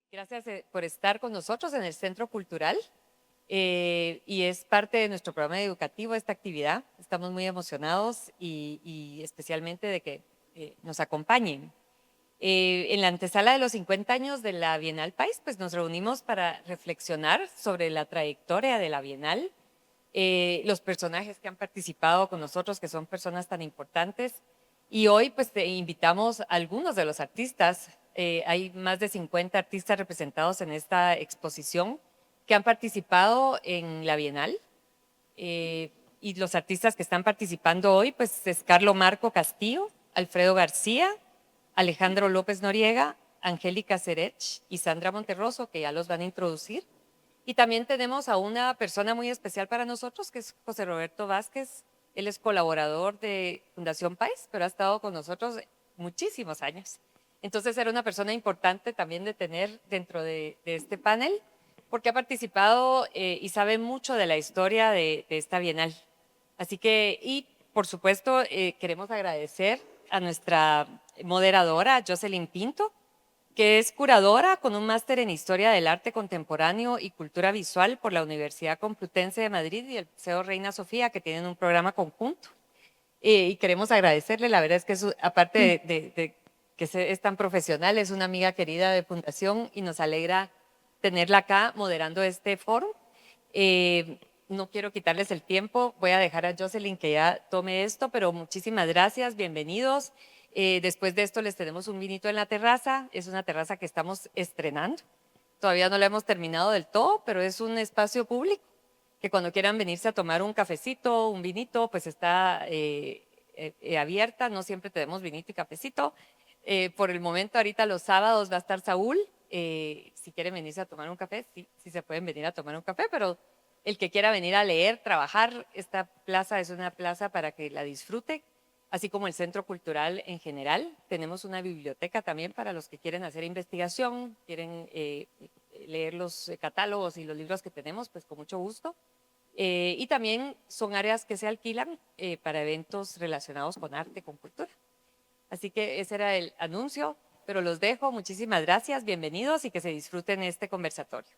Gracias por estar con nosotros en el Centro Cultural y es parte de nuestro programa educativo esta actividad. Estamos muy emocionados y especialmente de que nos acompañen. En la antesala de los 50 años de la Bienal País, pues nos reunimos para reflexionar sobre la trayectoria de la Bienal, los personajes que han participado con nosotros, que son personas tan importantes. Y hoy pues te invitamos a algunos de los artistas. Hay más de 50 artistas representados en esta exposición que han participado en la Bienal. Y los artistas que están participando hoy pues es Carlo Marco Castillo, Alfredo García, Alejandro López Noriega, Angélica Serech y Sandra Monterroso, que ya los van a introducir. Y también tenemos a una persona muy especial para nosotros, que es José Roberto Vázquez. Él es colaborador de Fundación País, pero ha estado con nosotros muchísimos años. Entonces era una persona importante también de tener dentro de este panel, porque ha participado y sabe mucho de la historia de esta Bienal. Así que, y por supuesto, queremos agradecer a nuestra moderadora, Jocelyn Pinto, que es curadora con un máster en Historia del Arte Contemporáneo y Cultura Visual por la Universidad Complutense de Madrid y el Museo Reina Sofía, que tienen un programa conjunto. Y queremos agradecerle, la verdad es que aparte de que es tan profesional, es una amiga querida de Fundación y nos alegra tenerla acá moderando este foro. No quiero quitarles el tiempo, voy a dejar a Jocelyn que ya tome esto, pero muchísimas gracias, bienvenidos. Después de esto les tenemos un vinito en la terraza, es una terraza que estamos estrenando, todavía no la hemos terminado del todo, pero es un espacio público que cuando quieran venirse a tomar un cafecito, un vinito, pues está abierta, no siempre tenemos vinito y cafecito. Por el momento ahorita los sábados va a estar Saúl, si quieren venirse a tomar un café, sí se pueden venir a tomar un café, pero el que quiera venir a leer, trabajar, esta plaza es una plaza para que la disfrute, así como el Centro Cultural en general. Tenemos una biblioteca también para los que quieren hacer investigación, quieren leer los catálogos y los libros que tenemos, pues con mucho gusto. Y también son áreas que se alquilan para eventos relacionados con arte, con cultura. Así que ese era el anuncio, pero los dejo. Muchísimas gracias, bienvenidos y que se disfruten este conversatorio.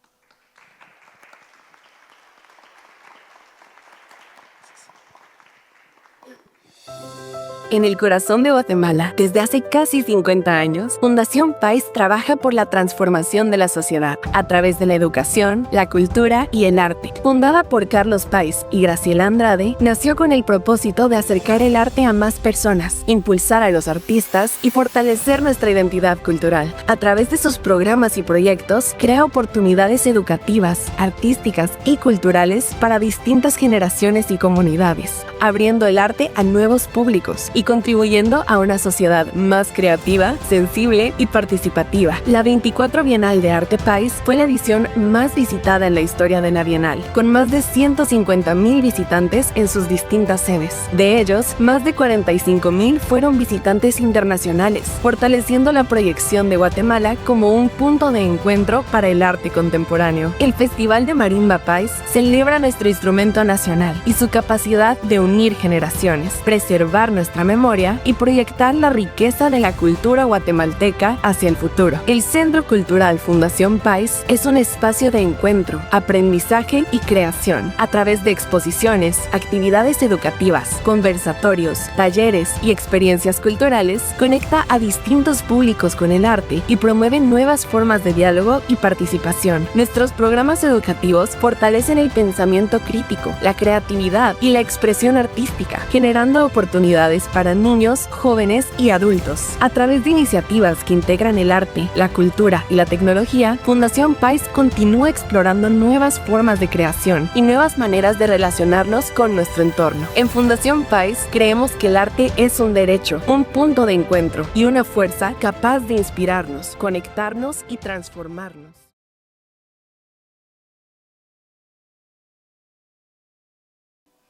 En el corazón de Guatemala, desde hace casi 50 años, Fundación País trabaja por la transformación de la sociedad a través de la educación, la cultura y el arte. Fundada por Carlos País y Graciela Andrade, nació con el propósito de acercar el arte a más personas, impulsar a los artistas y fortalecer nuestra identidad cultural. A través de sus programas y proyectos, crea oportunidades educativas, artísticas y culturales para distintas generaciones y comunidades, abriendo el arte a nuevos públicos y contribuyendo a una sociedad más creativa, sensible y participativa. La 24 Bienal de Arte País fue la edición más visitada en la historia de la Bienal, con más de 150,000 visitantes en sus distintas sedes. De ellos, más de 45,000 fueron visitantes internacionales, fortaleciendo la proyección de Guatemala como un punto de encuentro para el arte contemporáneo. El Festival de Marimba País celebra nuestro instrumento nacional y su capacidad de unir generaciones, preservar nuestra memoria y proyectar la riqueza de la cultura guatemalteca hacia el futuro. El Centro Cultural Fundación País es un espacio de encuentro, aprendizaje y creación. A través de exposiciones, actividades educativas, conversatorios, talleres y experiencias culturales, conecta a distintos públicos con el arte y promueve nuevas formas de diálogo y participación. Nuestros programas educativos fortalecen el pensamiento crítico, la creatividad y la expresión artística, generando oportunidades para niños, jóvenes y adultos. A través de iniciativas que integran el arte, la cultura y la tecnología, Fundación País continúa explorando nuevas formas de creación y nuevas maneras de relacionarnos con nuestro entorno. En Fundación País creemos que el arte es un derecho, un punto de encuentro y una fuerza capaz de inspirarnos, conectarnos y transformarnos.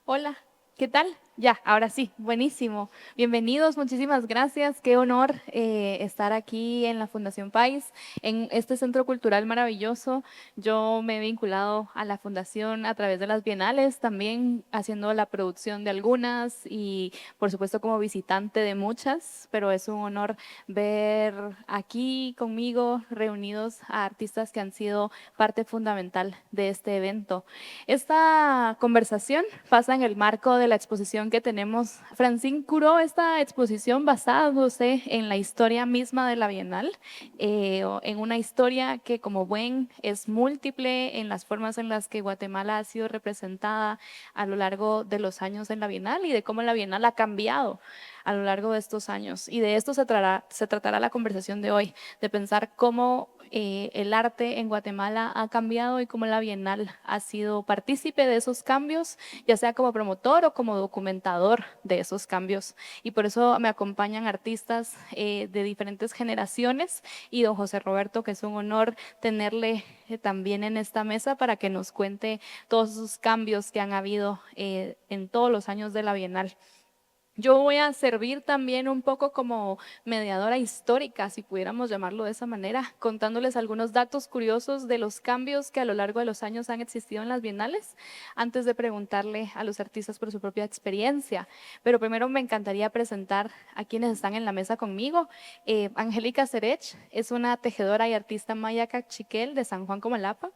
Hola, ¿qué tal? Ya, ahora sí, buenísimo. Bienvenidos, muchísimas gracias. Qué honor estar aquí en la Fundación País, en este centro cultural maravilloso. Yo me he vinculado a la fundación a través de las bienales, también haciendo la producción de algunas y por supuesto como visitante de muchas, pero es un honor ver aquí conmigo reunidos a artistas que han sido parte fundamental de este evento. Esta conversación pasa en el marco de la exposición que tenemos. Francine curó esta exposición basándose en la historia misma de la Bienal, en una historia que, como ven, es múltiple en las formas en las que Guatemala ha sido representada a lo largo de los años en la Bienal y de cómo la Bienal ha cambiado a lo largo de estos años. Y de esto se tratará la conversación de hoy, de pensar cómo el arte en Guatemala ha cambiado y cómo la Bienal ha sido partícipe de esos cambios, ya sea como promotor o como documentador de esos cambios. Y por eso me acompañan artistas de diferentes generaciones y don José Roberto, que es un honor tenerle también en esta mesa para que nos cuente todos esos cambios que han habido en todos los años de la Bienal. Yo voy a servir también un poco como mediadora histórica, si pudiéramos llamarlo de esa manera, contándoles algunos datos curiosos de los cambios que a lo largo de los años han existido en las bienales, antes de preguntarle a los artistas por su propia experiencia. Pero primero me encantaría presentar a quienes están en la mesa conmigo. Angélica Serech es una tejedora y artista maya cachiquel de San Juan Comalapa.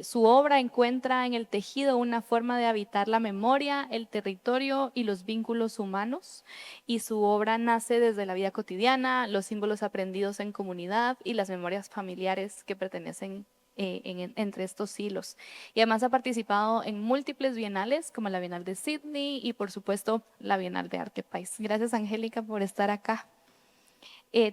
Su obra encuentra en el tejido una forma de habitar la memoria, el territorio y los vínculos humanos, y su obra nace desde la vida cotidiana, los símbolos aprendidos en comunidad y las memorias familiares que pertenecen entre estos hilos. Y además ha participado en múltiples bienales, como la Bienal de Sydney y por supuesto la Bienal de Arte País. Gracias, Angélica, por estar acá.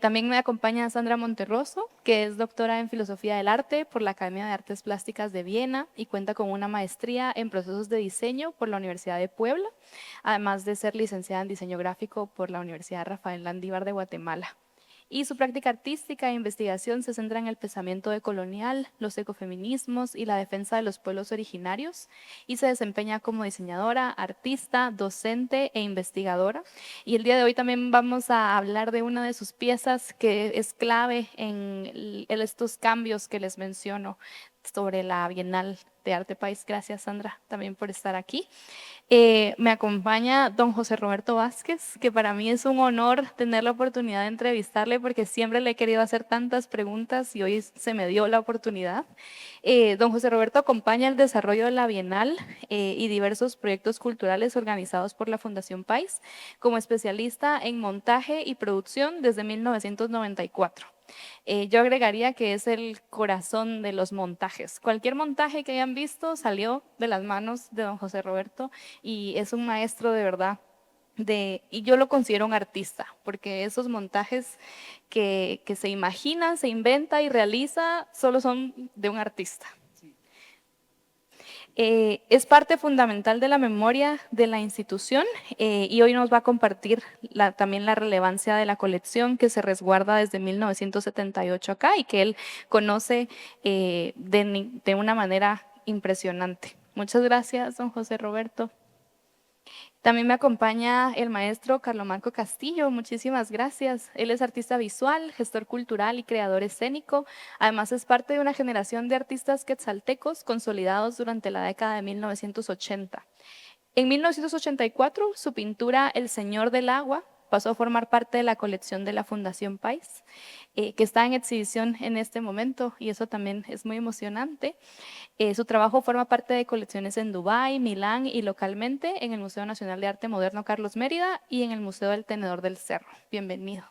También me acompaña Sandra Monterroso, que es doctora en Filosofía del Arte por la Academia de Artes Plásticas de Viena y cuenta con una maestría en procesos de diseño por la Universidad de Puebla, además de ser licenciada en diseño gráfico por la Universidad Rafael Landívar de Guatemala. Y su práctica artística e investigación se centra en el pensamiento decolonial, los ecofeminismos y la defensa de los pueblos originarios, y se desempeña como diseñadora, artista, docente e investigadora. Y el día de hoy también vamos a hablar de una de sus piezas que es clave en estos cambios que les menciono sobre la Bienal de Arte País. Gracias, Sandra, también por estar aquí. Me acompaña don José Roberto Vázquez, que para mí es un honor tener la oportunidad de entrevistarle porque siempre le he querido hacer tantas preguntas y hoy se me dio la oportunidad. Don José Roberto acompaña el desarrollo de la Bienal y diversos proyectos culturales organizados por la Fundación País como especialista en montaje y producción desde 1994. Yo agregaría que es el corazón de los montajes. Cualquier montaje que hayan visto salió de las manos de don José Roberto y es un maestro de verdad. Y yo lo considero un artista, porque esos montajes que se imagina, se inventa y realiza solo son de un artista. Es parte fundamental de la memoria de la institución y hoy nos va a compartir también la relevancia de la colección que se resguarda desde 1978 acá y que él conoce de una manera impresionante. Muchas gracias, don José Roberto. También me acompaña el maestro Carlomarco Castillo, muchísimas gracias. Él es artista visual, gestor cultural y creador escénico. Además es parte de una generación de artistas quetzaltecos consolidados durante la década de 1980. En 1984, su pintura El Señor del Agua pasó a formar parte de la colección de la Fundación País, que está en exhibición en este momento y eso también es muy emocionante. Su trabajo forma parte de colecciones en Dubái, Milán y localmente en el Museo Nacional de Arte Moderno Carlos Mérida y en el Museo del Tenedor del Cerro. Bienvenido.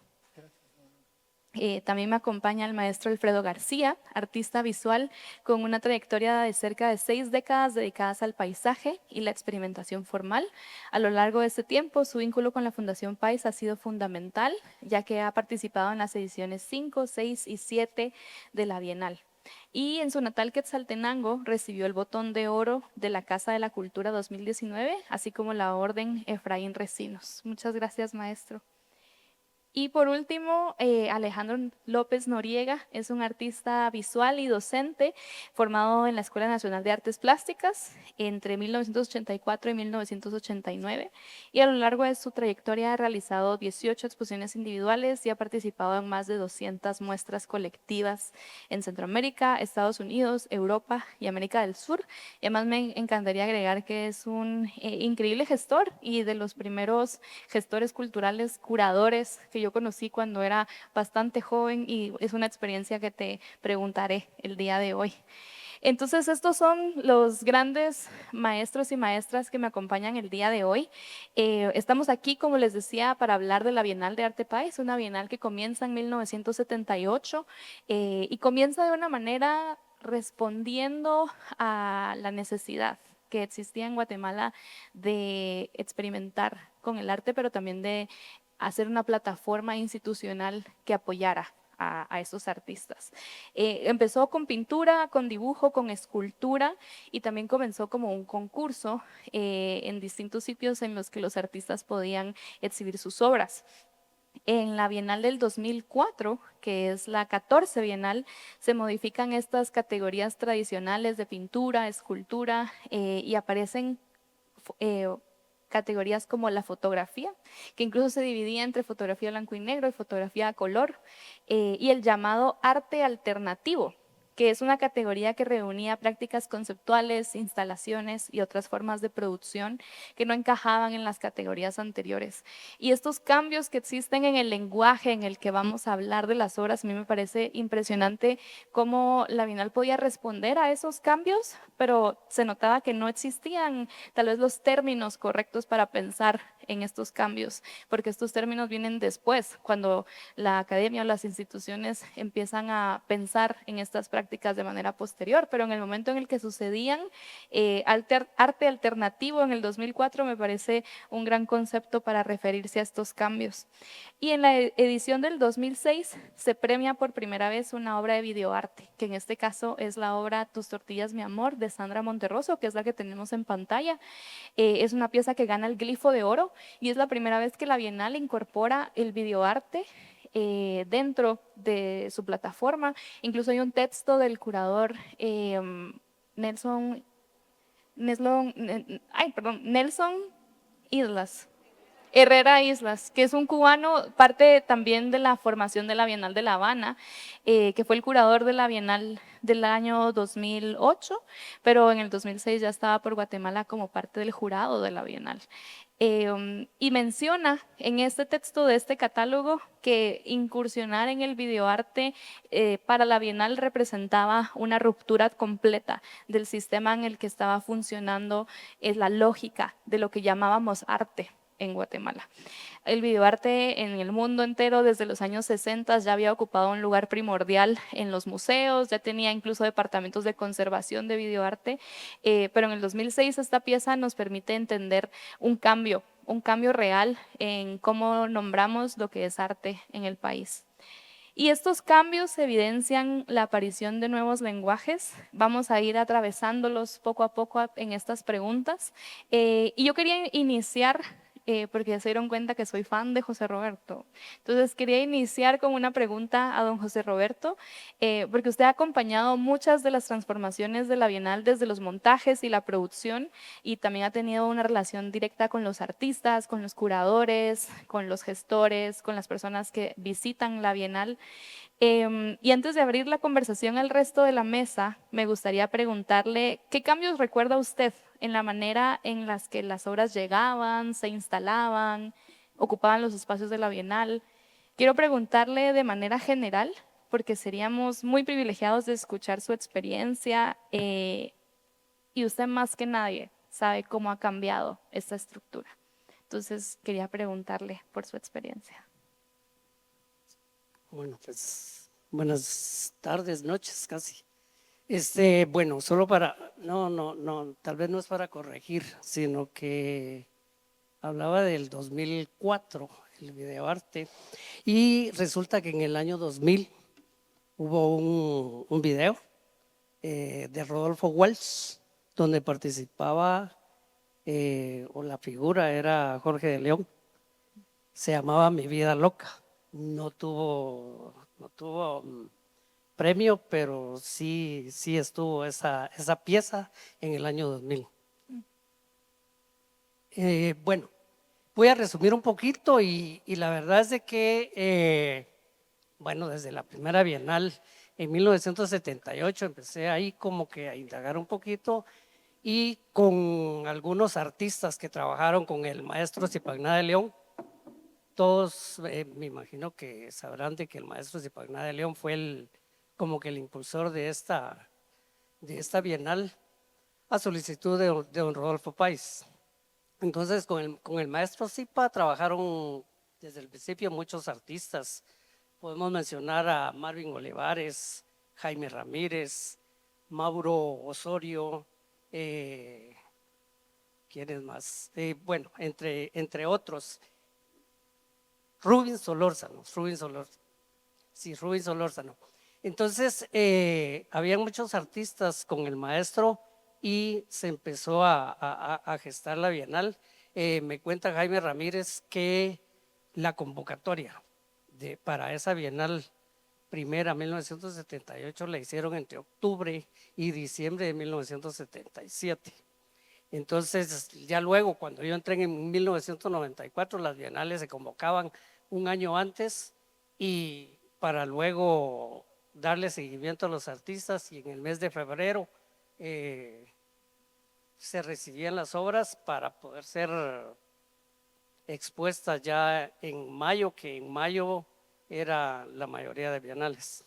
También me acompaña el maestro Alfredo García, artista visual con una trayectoria de cerca de 6 décadas dedicadas al paisaje y la experimentación formal. A lo largo de este tiempo, su vínculo con la Fundación País ha sido fundamental, ya que ha participado en las ediciones 5, 6 y 7 de la Bienal. Y en su natal Quetzaltenango recibió el Botón de Oro de la Casa de la Cultura 2019, así como la Orden Efraín Recinos. Muchas gracias, maestro. Y por último, Alejandro López Noriega es un artista visual y docente formado en la Escuela Nacional de Artes Plásticas entre 1984 y 1989, y a lo largo de su trayectoria ha realizado 18 exposiciones individuales y ha participado en más de 200 muestras colectivas en Centroamérica, Estados Unidos, Europa y América del Sur. Y además me encantaría agregar que es un increíble gestor y de los primeros gestores culturales, curadores que yo conocí cuando era bastante joven, y es una experiencia que te preguntaré el día de hoy. Entonces, estos son los grandes maestros y maestras que me acompañan el día de hoy. Estamos aquí, como les decía, para hablar de la Bienal de Arte País, una bienal que comienza en 1978 y comienza de una manera respondiendo a la necesidad que existía en Guatemala de experimentar con el arte, pero también de hacer una plataforma institucional que apoyara a estos artistas. Empezó con pintura, con dibujo, con escultura, y también comenzó como un concurso en distintos sitios en los que los artistas podían exhibir sus obras. En la Bienal del 2004, que es la 14 Bienal, se modifican estas categorías tradicionales de pintura, escultura, y aparecen categorías como la fotografía, que incluso se dividía entre fotografía blanco y negro y fotografía a color, y el llamado arte alternativo, que es una categoría que reunía prácticas conceptuales, instalaciones y otras formas de producción que no encajaban en las categorías anteriores. Y estos cambios que existen en el lenguaje en el que vamos a hablar de las obras, a mí me parece impresionante cómo la Bienal podía responder a esos cambios, pero se notaba que no existían tal vez los términos correctos para pensar en estos cambios, porque estos términos vienen después, cuando la academia o las instituciones empiezan a pensar en estas prácticas de manera posterior, pero en el momento en el que sucedían, arte alternativo en el 2004 me parece un gran concepto para referirse a estos cambios. Y en la edición del 2006 se premia por primera vez una obra de videoarte, que en este caso es la obra Tus tortillas, mi amor, de Sandra Monterroso, que es la que tenemos en pantalla. Es una pieza que gana el Glifo de Oro y es la primera vez que la Bienal incorpora el videoarte dentro de su plataforma. Incluso hay un texto del curador Nelson Islas. Herrera Islas, que es un cubano, parte también de la formación de la Bienal de La Habana, que fue el curador de la Bienal del año 2008, pero en el 2006 ya estaba por Guatemala como parte del jurado de la Bienal. Y menciona en este texto de este catálogo que incursionar en el videoarte para la Bienal representaba una ruptura completa del sistema en el que estaba funcionando la lógica de lo que llamábamos arte en Guatemala. El videoarte en el mundo entero desde los años 60 ya había ocupado un lugar primordial en los museos, ya tenía incluso departamentos de conservación de videoarte, pero en el 2006 esta pieza nos permite entender un cambio real en cómo nombramos lo que es arte en el país. Y estos cambios evidencian la aparición de nuevos lenguajes. Vamos a ir atravesándolos poco a poco en estas preguntas. Y yo quería iniciar porque ya se dieron cuenta que soy fan de José Roberto. Entonces quería iniciar con una pregunta a don José Roberto, porque usted ha acompañado muchas de las transformaciones de la Bienal desde los montajes y la producción, y también ha tenido una relación directa con los artistas, con los curadores, con los gestores, con las personas que visitan la Bienal. Y antes de abrir la conversación al resto de la mesa, me gustaría preguntarle, ¿qué cambios recuerda usted en la manera en las que las obras llegaban, se instalaban, ocupaban los espacios de la Bienal? Quiero preguntarle de manera general, porque seríamos muy privilegiados de escuchar su experiencia, y usted más que nadie sabe cómo ha cambiado esta estructura. Entonces, quería preguntarle por su experiencia. Bueno, pues buenas tardes, noches casi. Bueno, solo para, no, tal vez no es para corregir, sino que hablaba del 2004, el videoarte, y resulta que en el año 2000 hubo un video de Rodolfo Walsh, donde participaba, o la figura era Jorge de León, se llamaba Mi vida loca. no tuvo premio, pero sí estuvo esa pieza en el año 2000. Bueno, voy a resumir un poquito y la verdad es de que, bueno, desde la primera Bienal en 1978 empecé ahí como que a indagar un poquito y con algunos artistas que trabajaron con el maestro Zipagná de León. Todos me imagino que sabrán de que el maestro Zipagná de León fue como que el impulsor de esta Bienal a solicitud de don Rodolfo Páez. Entonces con el maestro Zipa trabajaron desde el principio muchos artistas. Podemos mencionar a Marvin Olivares, Jaime Ramírez, Mauro Osorio, ¿quiénes más? Bueno, entre otros. Rubin Solórzano. Sí, Rubin Solórzano. Entonces, había muchos artistas con el maestro y se empezó a gestar la Bienal. Me cuenta Jaime Ramírez que la convocatoria para esa Bienal primera, 1978, la hicieron entre octubre y diciembre de 1977. Entonces, ya luego, cuando yo entré en 1994, las bienales se convocaban un año antes y para luego darle seguimiento a los artistas, y en el mes de febrero se recibían las obras para poder ser expuestas ya en mayo, que en mayo era la mayoría de bienales.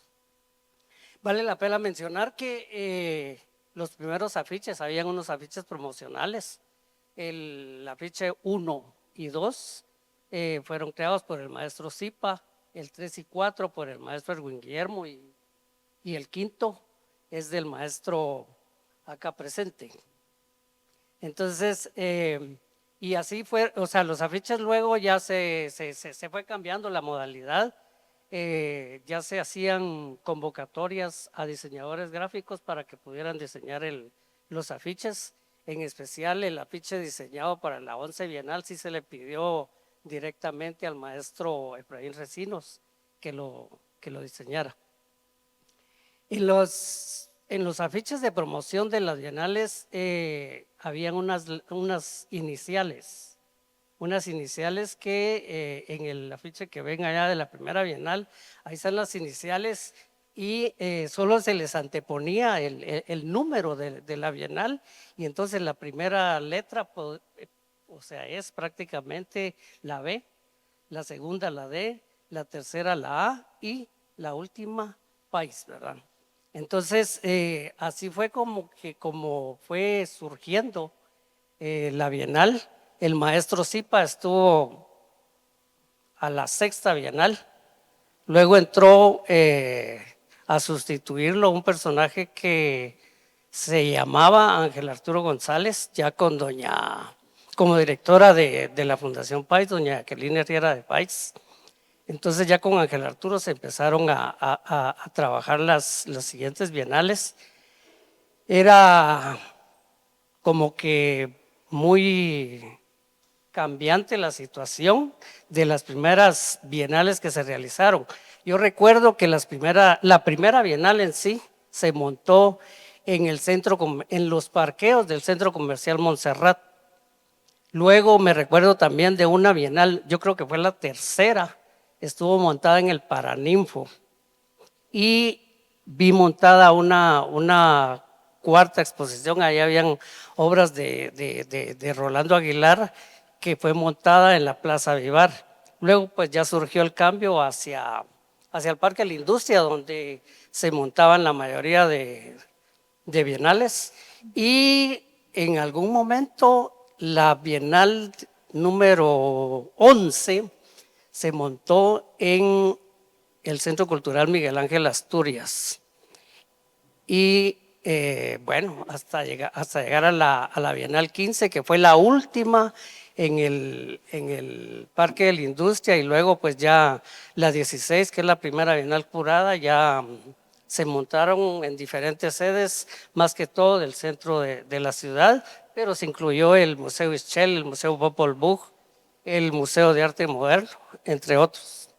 Vale la pena mencionar que los primeros afiches, habían unos afiches promocionales. El afiche 1 y 2 fueron creados por el maestro Zipa, el 3 y 4 por el maestro Erwin Guillermo y el quinto es del maestro acá presente. Entonces, y así fue, o sea, los afiches luego ya se fue cambiando la modalidad. Ya se hacían convocatorias a diseñadores gráficos para que pudieran diseñar los afiches. En especial el afiche diseñado para la 11 Bienal sí se le pidió directamente al maestro Efraín Recinos que lo diseñara. En los afiches de promoción de las bienales habían unas iniciales que en el afiche que ven allá de la primera Bienal, ahí están las iniciales y solo se les anteponía el número de la Bienal, y entonces la primera letra, o sea, es prácticamente la B, la segunda la D, la tercera la A y la última Páez, ¿verdad? Entonces, así fue como fue surgiendo la Bienal. El maestro Zipa estuvo a la sexta Bienal, luego entró a sustituirlo un personaje que se llamaba Ángel Arturo González, ya como directora de la Fundación Páez, doña Jacqueline Herrera de Páez. Entonces ya con Ángel Arturo se empezaron a trabajar las siguientes bienales. Era como que muy cambiante la situación de las primeras bienales que se realizaron. Yo recuerdo que la primera bienal en sí se montó en los parqueos del Centro Comercial Montserrat. Luego me recuerdo también de una bienal, yo creo que fue la tercera, estuvo montada en el Paraninfo, y vi montada una cuarta exposición. Ahí habían obras de Rolando Aguilar, que fue montada en la Plaza Vivar. Luego pues ya surgió el cambio hacia el Parque de la Industria, donde se montaban la mayoría de bienales, y en algún momento la Bienal número 11 se montó en el Centro Cultural Miguel Ángel Asturias. Y bueno, hasta llegar a la Bienal 15, que fue la última en el Parque de la Industria, y luego pues ya la 16, que es la primera Bienal curada, ya se montaron en diferentes sedes, más que todo del centro de la ciudad, pero se incluyó el Museo Ischel, el Museo Popol Vuh, el Museo de Arte Moderno, entre otros.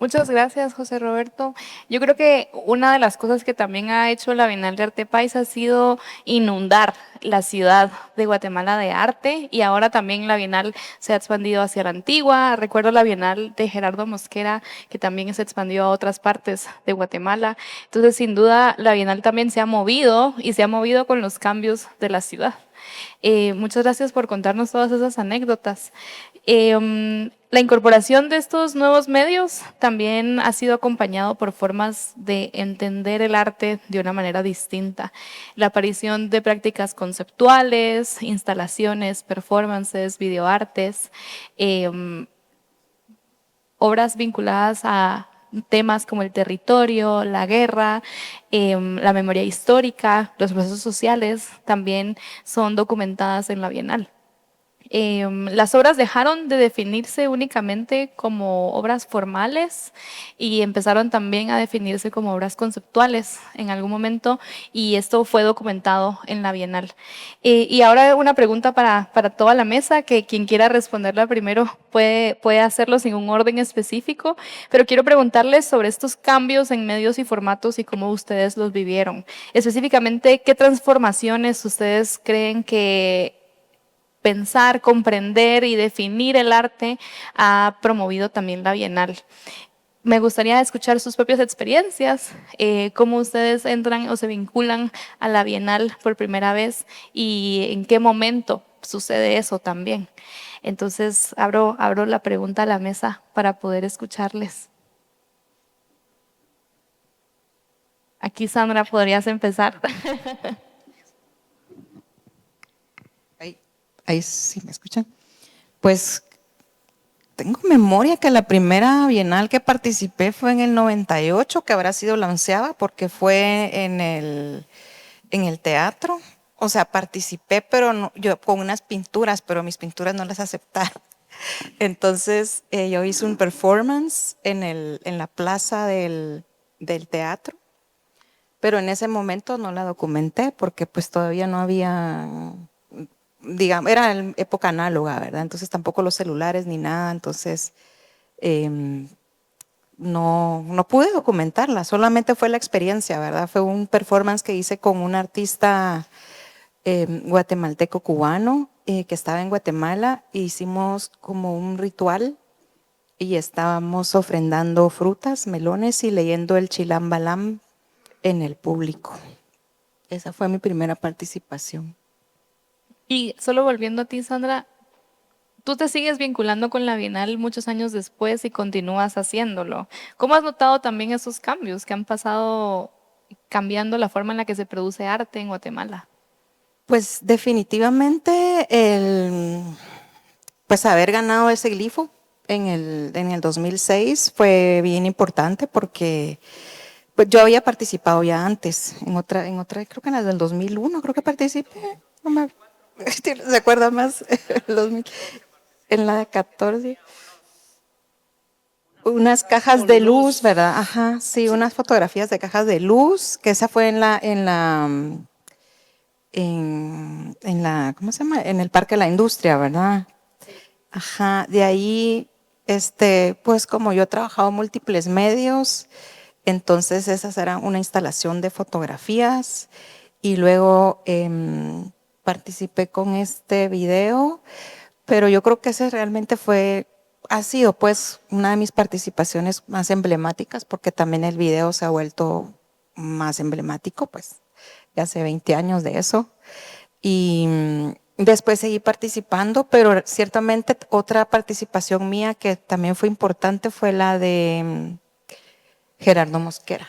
Muchas gracias, José Roberto. Yo creo que una de las cosas que también ha hecho la Bienal de Arte País ha sido inundar la ciudad de Guatemala de arte, y ahora también la Bienal se ha expandido hacia la Antigua. Recuerdo la Bienal de Gerardo Mosquera, que también se expandió a otras partes de Guatemala. Entonces, sin duda, la Bienal también se ha movido, y se ha movido con los cambios de la ciudad. Muchas gracias por contarnos todas esas anécdotas. La incorporación de estos nuevos medios también ha sido acompañado por formas de entender el arte de una manera distinta. La aparición de prácticas conceptuales, instalaciones, performances, videoartes, obras vinculadas a temas como el territorio, la guerra, la memoria histórica, los procesos sociales, también son documentadas en la Bienal. Las obras dejaron de definirse únicamente como obras formales y empezaron también a definirse como obras conceptuales en algún momento, y esto fue documentado en la Bienal. Y ahora una pregunta para toda la mesa, que quien quiera responderla primero puede hacerlo sin un orden específico, pero quiero preguntarles sobre estos cambios en medios y formatos y cómo ustedes los vivieron. Específicamente, ¿qué transformaciones ustedes creen que pensar, comprender y definir el arte ha promovido también la Bienal? Me gustaría escuchar sus propias experiencias, cómo ustedes entran o se vinculan a la Bienal por primera vez y en qué momento sucede eso también. Entonces, abro la pregunta a la mesa para poder escucharles. Aquí, Sandra, podrías empezar. Ahí sí me escuchan. Pues tengo memoria que la primera Bienal que participé fue en el 98, que habrá sido la 11ª, porque fue en el teatro. O sea, participé, pero no, yo con unas pinturas, pero mis pinturas no las aceptaron. Entonces, yo hice un performance en la plaza del teatro, pero en ese momento no la documenté porque pues todavía no había, digamos, era en época análoga, ¿verdad? Entonces tampoco los celulares ni nada, entonces no pude documentarla, solamente fue la experiencia, ¿verdad? Fue un performance que hice con un artista guatemalteco cubano que estaba en Guatemala. Hicimos como un ritual y estábamos ofrendando frutas, melones y leyendo el Chilam Balam en el público. Esa fue mi primera participación. Y solo volviendo a ti, Sandra, tú te sigues vinculando con la Bienal muchos años después y continúas haciéndolo. ¿Cómo has notado también esos cambios que han pasado cambiando la forma en la que se produce arte en Guatemala? Pues definitivamente pues haber ganado ese glifo en el 2006 fue bien importante porque pues yo había participado ya antes en otra, creo que en la del 2001, creo que participé. No me recuerdo más. En la de 14. Unas cajas de luz, ¿verdad? Ajá, sí, unas fotografías de cajas de luz, que esa fue en la, ¿cómo se llama? En el Parque de la Industria, ¿verdad? Ajá, de ahí, pues como yo he trabajado en múltiples medios, entonces esas eran una instalación de fotografías y luego participé con este video, pero yo creo que ese realmente ha sido pues una de mis participaciones más emblemáticas porque también el video se ha vuelto más emblemático, pues ya hace 20 años de eso. Y después seguí participando, pero ciertamente otra participación mía que también fue importante fue la de Gerardo Mosquera,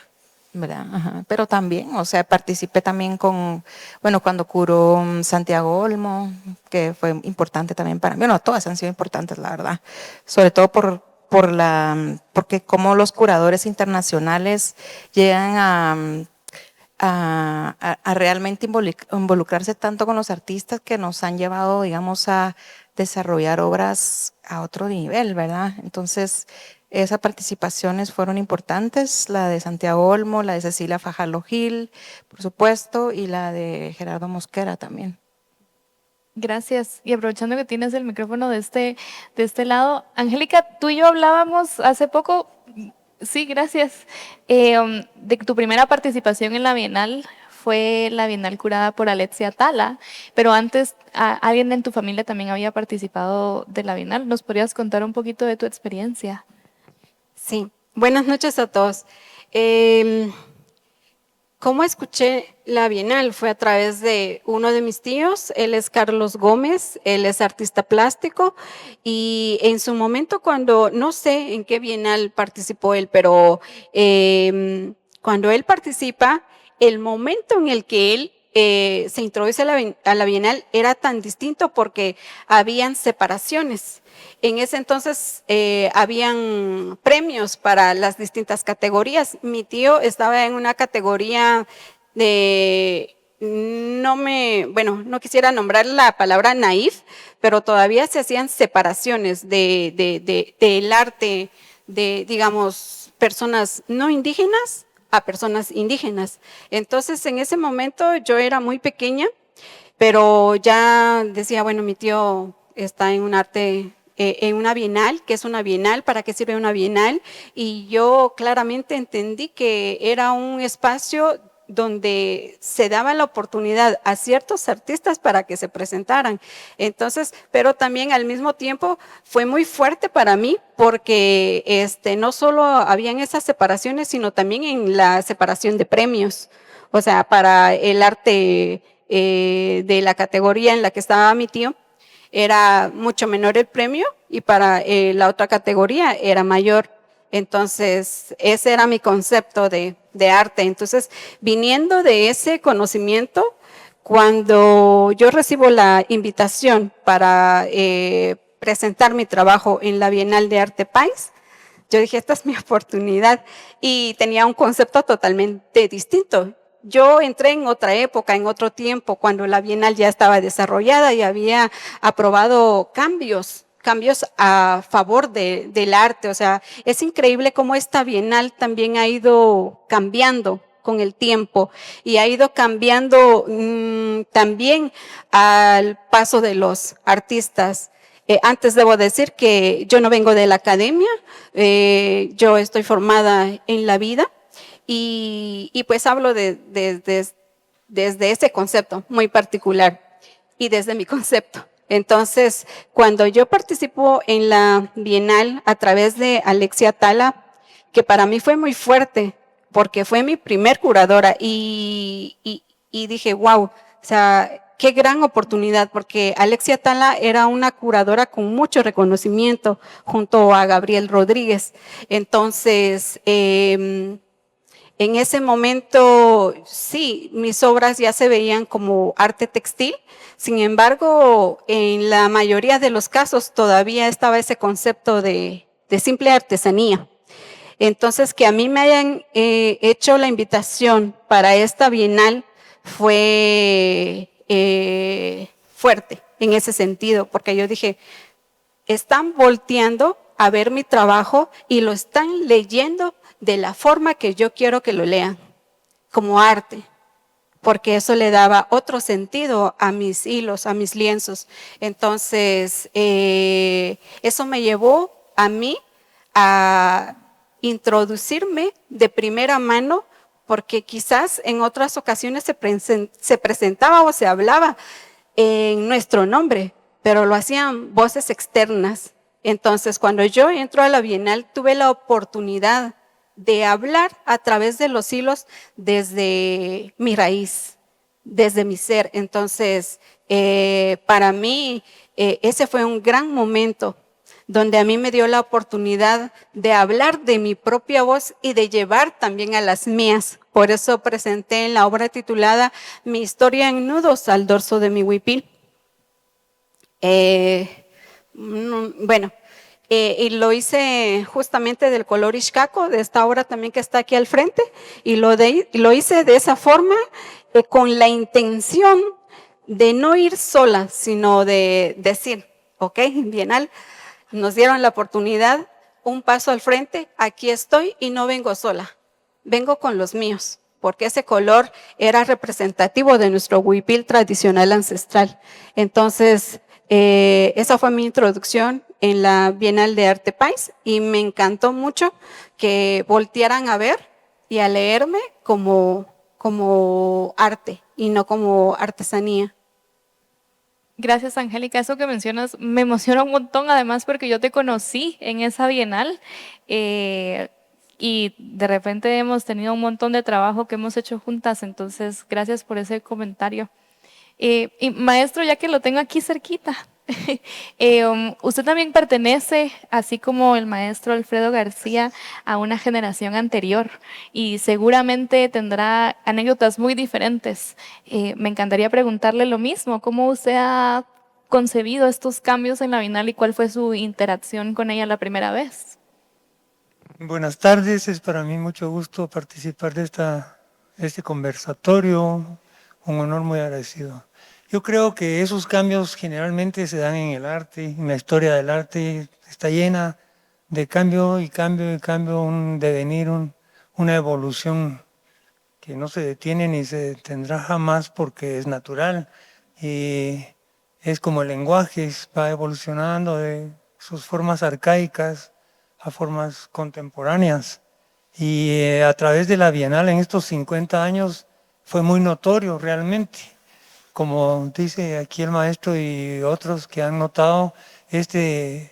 ¿verdad? Ajá. Pero también, o sea, participé también cuando curó Santiago Olmo, que fue importante también para mí. Bueno, todas han sido importantes, la verdad. Sobre todo porque como los curadores internacionales llegan a realmente involucrarse tanto con los artistas que nos han llevado, digamos, a desarrollar obras a otro nivel, ¿verdad? Entonces, esas participaciones fueron importantes, la de Santiago Olmo, la de Cecilia Fajardo Gil, por supuesto, y la de Gerardo Mosquera también. Gracias. Y aprovechando que tienes el micrófono de este lado, Angélica, tú y yo hablábamos hace poco Sí, gracias. De tu primera participación en la Bienal fue la Bienal curada por Alexia Tala, pero antes alguien en tu familia también había participado de la Bienal. ¿Nos podrías contar un poquito de tu experiencia? Sí, buenas noches a todos. Eh, ¿Cómo escuché la Bienal? Fue a través de uno de mis tíos, él es Carlos Gómez, él es artista plástico y en su momento cuando, no sé en qué Bienal participó él, pero cuando él participa, el momento en el que él se introduce a la Bienal era tan distinto porque habían separaciones. En ese entonces habían premios para las distintas categorías. Mi tío estaba en una categoría de, no quisiera nombrar la palabra naif, pero todavía se hacían separaciones del arte de, digamos, personas no indígenas a personas indígenas. Entonces, en ese momento yo era muy pequeña, pero ya decía, bueno, mi tío está en un arte, en una bienal, ¿qué es una bienal? ¿Para qué sirve una bienal? Y yo claramente entendí que era un espacio donde se daba la oportunidad a ciertos artistas para que se presentaran. Entonces, pero también al mismo tiempo fue muy fuerte para mí porque no solo habían esas separaciones, sino también en la separación de premios. O sea, para el arte de la categoría en la que estaba mi tío, era mucho menor el premio y para la otra categoría era mayor. Entonces, ese era mi concepto de arte. Entonces, viniendo de ese conocimiento, cuando yo recibo la invitación para presentar mi trabajo en la Bienal de Arte País, yo dije, esta es mi oportunidad y tenía un concepto totalmente distinto. Yo entré en otra época, en otro tiempo, cuando la Bienal ya estaba desarrollada y había aprobado cambios a favor del arte. O sea, es increíble cómo esta Bienal también ha ido cambiando con el tiempo y ha ido cambiando también al paso de los artistas. Antes debo decir que yo no vengo de la academia, yo estoy formada en la vida y pues hablo desde ese concepto muy particular y desde mi concepto. Entonces, cuando yo participo en la Bienal a través de Alexia Tala, que para mí fue muy fuerte, porque fue mi primer curadora y dije, wow, o sea, qué gran oportunidad, porque Alexia Tala era una curadora con mucho reconocimiento junto a Gabriel Rodríguez. Entonces, en ese momento, sí, mis obras ya se veían como arte textil, sin embargo, en la mayoría de los casos todavía estaba ese concepto de simple artesanía. Entonces, que a mí me hayan hecho la invitación para esta Bienal fue fuerte en ese sentido, porque yo dije, están volteando a ver mi trabajo y lo están leyendo de la forma que yo quiero que lo lean, como arte, porque eso le daba otro sentido a mis hilos, a mis lienzos. Entonces, eso me llevó a mí a introducirme de primera mano, porque quizás en otras ocasiones se presentaba o se hablaba en nuestro nombre, pero lo hacían voces externas. Entonces, cuando yo entro a la Bienal, tuve la oportunidad de hablar a través de los hilos desde mi raíz, desde mi ser. Entonces, para mí, ese fue un gran momento donde a mí me dio la oportunidad de hablar de mi propia voz y de llevar también a las mías. Por eso presenté en la obra titulada Mi historia en nudos al dorso de mi huipil. Y lo hice justamente del color Ixcaco, de esta obra también que está aquí al frente, y lo hice de esa forma, con la intención de no ir sola, sino de decir, ok, Bienal, nos dieron la oportunidad, un paso al frente, aquí estoy y no vengo sola, vengo con los míos, porque ese color era representativo de nuestro huipil tradicional ancestral. Entonces, esa fue mi introducción en la Bienal de Arte País y me encantó mucho que voltearan a ver y a leerme como arte y no como artesanía. Gracias, Angélica. Eso que mencionas me emociona un montón, además porque yo te conocí en esa Bienal y de repente hemos tenido un montón de trabajo que hemos hecho juntas, entonces gracias por ese comentario. Y maestro, ya que lo tengo aquí cerquita, usted también pertenece, así como el maestro Alfredo García, a una generación anterior y seguramente tendrá anécdotas muy diferentes. Me encantaría preguntarle lo mismo, ¿cómo usted ha concebido estos cambios en la Bienal y cuál fue su interacción con ella la primera vez? Buenas tardes, es para mí mucho gusto participar de este conversatorio, un honor muy agradecido. Yo creo que esos cambios generalmente se dan en el arte, en la historia del arte, está llena de cambio y cambio y cambio, un devenir, una evolución que no se detiene ni se detendrá jamás porque es natural. Y es como el lenguaje, va evolucionando de sus formas arcaicas a formas contemporáneas. Y a través de la Bienal en estos 50 años fue muy notorio realmente. Como dice aquí el maestro y otros que han notado, el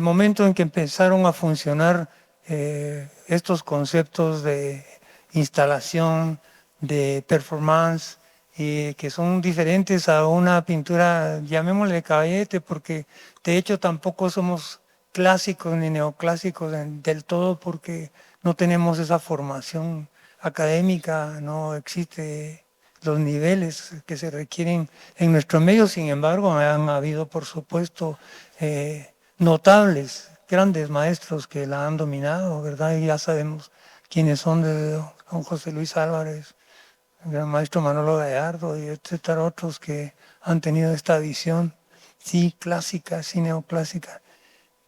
momento en que empezaron a funcionar estos conceptos de instalación, de performance, que son diferentes a una pintura, llamémosle caballete, porque de hecho tampoco somos clásicos ni neoclásicos del todo, porque no tenemos esa formación académica, no existe los niveles que se requieren en nuestro medio. Sin embargo, han habido, por supuesto, notables, grandes maestros que la han dominado, ¿verdad? Y ya sabemos quiénes son, de don José Luis Álvarez, el gran maestro Manolo Gallardo y etcétera, otros que han tenido esta visión, sí clásica, sí neoclásica.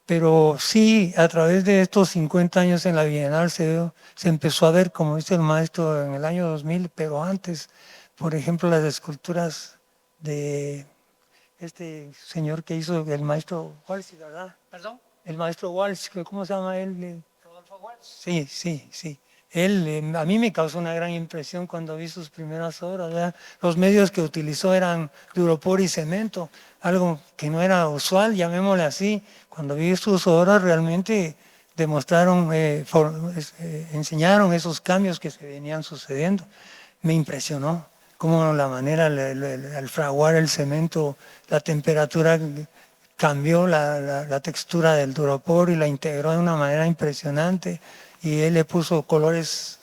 Pero sí, a través de estos 50 años en la Bienal se empezó a ver, como dice el maestro, en el año 2000, pero antes, por ejemplo, las esculturas de este señor que hizo el maestro Walsh, ¿verdad? ¿Perdón? El maestro Walsh, ¿cómo se llama él? Rodolfo Walsh. Sí, sí, sí. Él, a mí me causó una gran impresión cuando vi sus primeras obras, ¿verdad? Los medios que utilizó eran duropor y cemento, algo que no era usual, llamémosle así. Cuando vi sus obras realmente demostraron, enseñaron esos cambios que se venían sucediendo. Me impresionó cómo la manera, al fraguar el cemento, la temperatura cambió la textura del duropor y la integró de una manera impresionante, y él le puso colores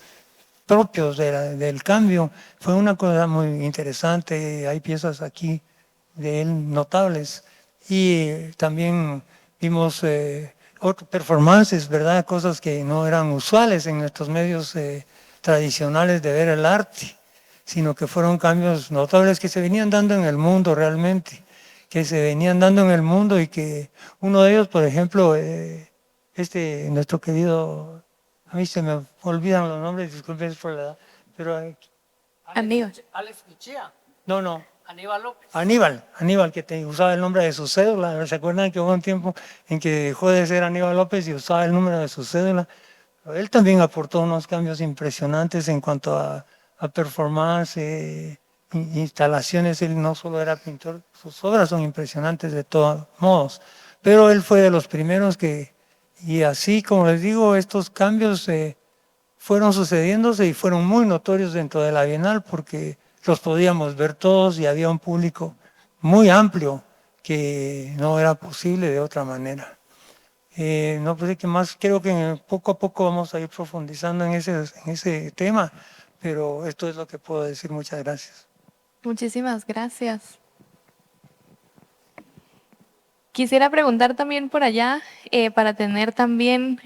propios del cambio. Fue una cosa muy interesante, hay piezas aquí de él notables. Y también vimos otras performances, ¿verdad? Cosas que no eran usuales en nuestros medios tradicionales de ver el arte, sino que fueron cambios notables que se venían dando en el mundo realmente, que se venían dando en el mundo, y que uno de ellos, por ejemplo, nuestro querido, a mí se me olvidan los nombres, disculpen por la edad, pero Aníbal. Alex Michía. no, Aníbal López. Aníbal, que usaba el nombre de su cédula. ¿Se acuerdan que hubo un tiempo en que dejó de ser Aníbal López y usaba el número de su cédula? Pero él también aportó unos cambios impresionantes en cuanto a performance, instalaciones. Él no solo era pintor, sus obras son impresionantes de todos modos, pero él fue de los primeros y así como les digo, estos cambios fueron sucediéndose y fueron muy notorios dentro de la Bienal, porque los podíamos ver todos y había un público muy amplio que no era posible de otra manera. No sé qué más, creo que poco a poco vamos a ir profundizando en ese tema, pero esto es lo que puedo decir. Muchas gracias. Muchísimas gracias. Quisiera preguntar también por allá, para tener también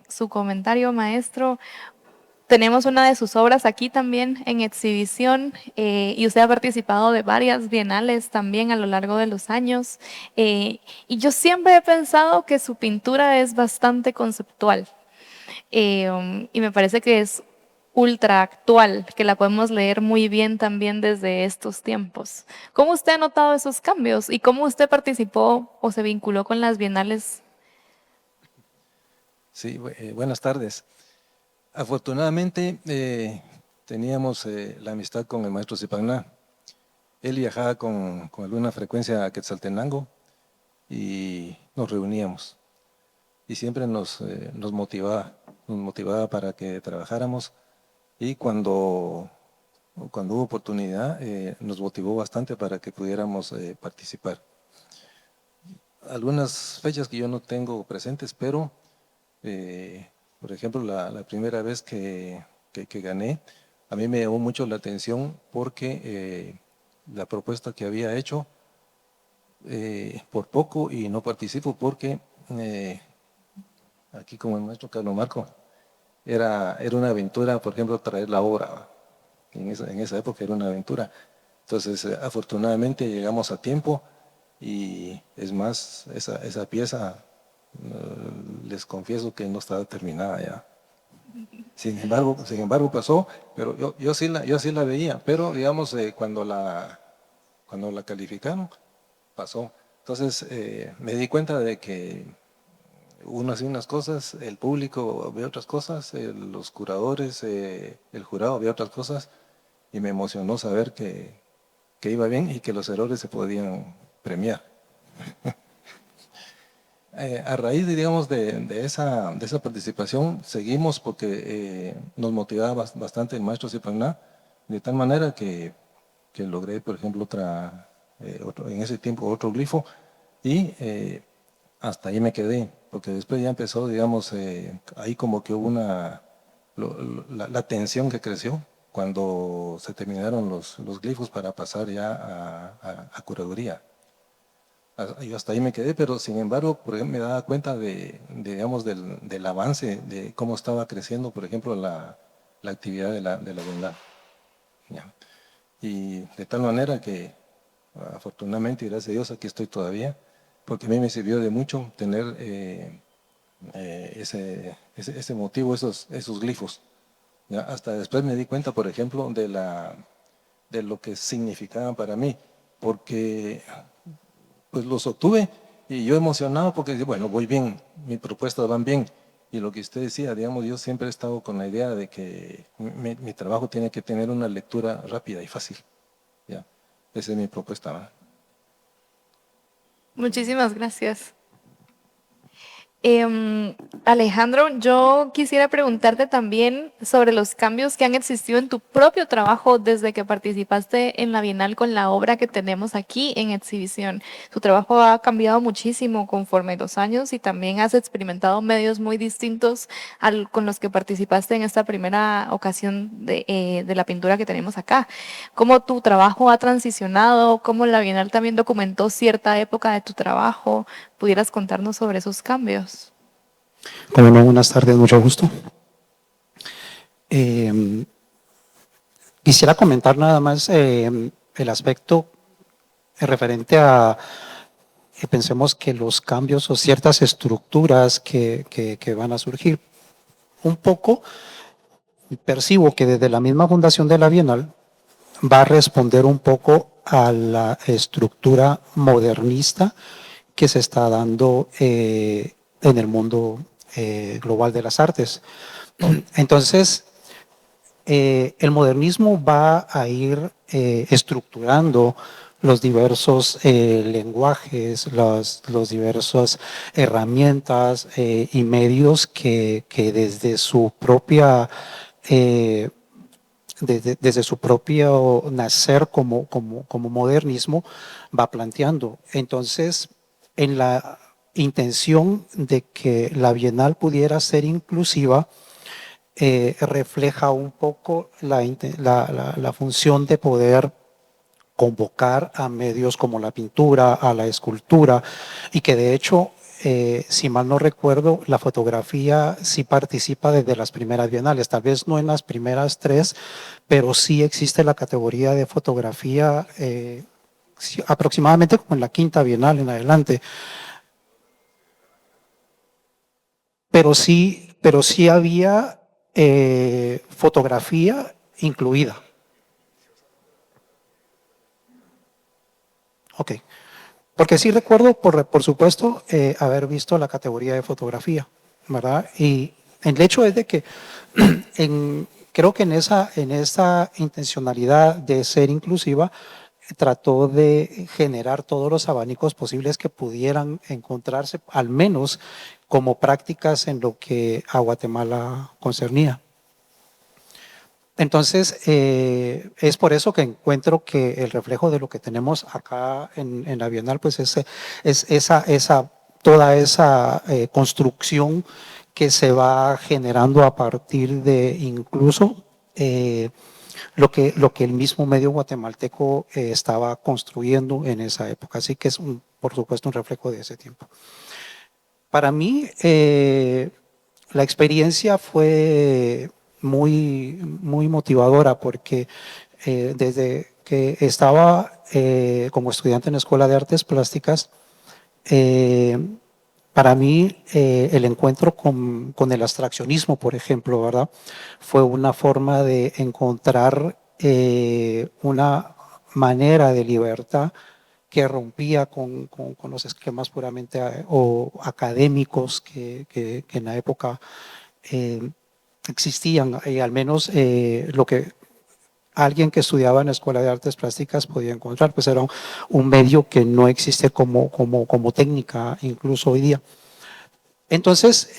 su comentario, maestro. Tenemos una de sus obras aquí también en exhibición, y usted ha participado de varias bienales también a lo largo de los años. Y yo siempre he pensado que su pintura es bastante conceptual, y me parece que es ultra actual, que la podemos leer muy bien también desde estos tiempos. ¿Cómo usted ha notado esos cambios y cómo usted participó o se vinculó con las bienales? Sí, buenas tardes. Afortunadamente teníamos la amistad con el maestro Zipagná. Él viajaba con alguna frecuencia a Quetzaltenango y nos reuníamos. Y siempre nos motivaba para que trabajáramos. Y cuando hubo oportunidad, nos motivó bastante para que pudiéramos participar. Algunas fechas que yo no tengo presentes, pero por ejemplo, la primera vez que gané, a mí me llamó mucho la atención porque la propuesta que había hecho, por poco y no participo porque aquí como el maestro Carlos Marco, era una aventura, por ejemplo, traer la obra. En esa época era una aventura. Entonces, afortunadamente llegamos a tiempo y es más, esa pieza, les confieso que no estaba terminada ya. Sin embargo pasó, pero yo sí la veía, pero digamos, cuando la calificaron, pasó. Entonces, me di cuenta de que uno hacía unas cosas, el público ve otras cosas, los curadores, el jurado ve otras cosas, y me emocionó saber que iba bien y que los errores se podían premiar. A raíz, digamos, de esa participación, seguimos porque nos motivaba bastante el maestro Zipagná, de tal manera que logré, por ejemplo, en ese tiempo otro glifo, y hasta ahí me quedé, porque después ya empezó, digamos, ahí como que hubo la tensión que creció cuando se terminaron los glifos para pasar ya a curaduría. Yo hasta ahí me quedé, pero sin embargo, por ejemplo, me daba cuenta digamos, del avance, de cómo estaba creciendo, por ejemplo, la actividad de la Bienal. ¿Ya? Y de tal manera que, afortunadamente, y gracias a Dios, aquí estoy todavía, porque a mí me sirvió de mucho tener ese motivo, esos glifos. ¿Ya? Hasta después me di cuenta, por ejemplo, de lo que significaban para mí, porque pues los obtuve y yo emocionado porque, bueno, voy bien, mis propuestas van bien. Y lo que usted decía, digamos, yo siempre he estado con la idea de que mi trabajo tiene que tener una lectura rápida y fácil. ¿Ya? Esa es mi propuesta, ¿verdad? Muchísimas gracias. Alejandro, yo quisiera preguntarte también sobre los cambios que han existido en tu propio trabajo desde que participaste en la Bienal con la obra que tenemos aquí en exhibición. Tu trabajo ha cambiado muchísimo conforme los años y también has experimentado medios muy distintos con los que participaste en esta primera ocasión de la pintura que tenemos acá. ¿Cómo tu trabajo ha transicionado? ¿Cómo la Bienal también documentó cierta época de tu trabajo? ¿Pudieras contarnos sobre esos cambios? Como no, buenas tardes, mucho gusto. Quisiera comentar nada más el aspecto referente a, pensemos que los cambios o ciertas estructuras que van a surgir. Un poco percibo que desde la misma fundación de la Bienal va a responder un poco a la estructura modernista que se está dando en el mundo global de las artes. Entonces, el modernismo va a ir estructurando los diversos lenguajes, las diversas herramientas y medios que desde su propia desde su propio nacer como modernismo va planteando. Entonces, en la intención de que la Bienal pudiera ser inclusiva, refleja un poco la función de poder convocar a medios como la pintura, a la escultura, y que de hecho, si mal no recuerdo, la fotografía sí participa desde las primeras bienales, tal vez no en las primeras 3, pero sí existe la categoría de fotografía aproximadamente como en la 5ª bienal en adelante. Pero sí había fotografía incluida. Ok, porque sí recuerdo, por supuesto, haber visto la categoría de fotografía, ¿verdad? Y el hecho es de que creo que en esa intencionalidad de ser inclusiva, trató de generar todos los abanicos posibles que pudieran encontrarse, al menos como prácticas en lo que a Guatemala concernía. Entonces, es por eso que encuentro que el reflejo de lo que tenemos acá en la Bienal, pues es toda esa construcción que se va generando a partir de incluso lo que el mismo medio guatemalteco estaba construyendo en esa época. Así que es, por supuesto, un reflejo de ese tiempo. Para mí, la experiencia fue muy motivadora porque desde que estaba como estudiante en la Escuela de Artes Plásticas, para mí el encuentro con el abstraccionismo, por ejemplo, ¿verdad? Fue una forma de encontrar una manera de libertad que rompía con los esquemas puramente o académicos que en la época existían, y al menos lo que alguien que estudiaba en la Escuela de Artes Plásticas podía encontrar, pues era un medio que no existe como técnica incluso hoy día. Entonces,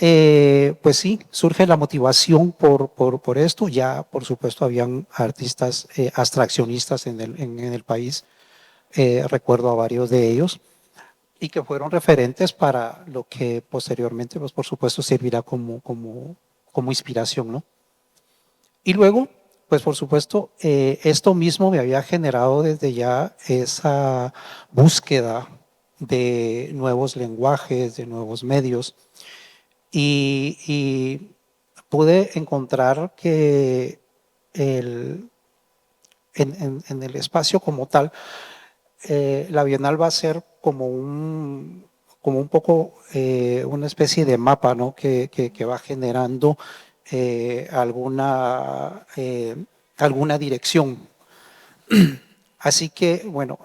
pues sí, surge la motivación por esto. Ya, por supuesto, habían artistas abstraccionistas en el país, recuerdo a varios de ellos, y que fueron referentes para lo que posteriormente, pues por supuesto, servirá como inspiración, ¿no? Y luego, pues por supuesto, esto mismo me había generado desde ya esa búsqueda de nuevos lenguajes, de nuevos medios, y pude encontrar que en el espacio como tal, la Bienal va a ser como un poco una especie de mapa, ¿no? que va generando alguna dirección. Así que, bueno,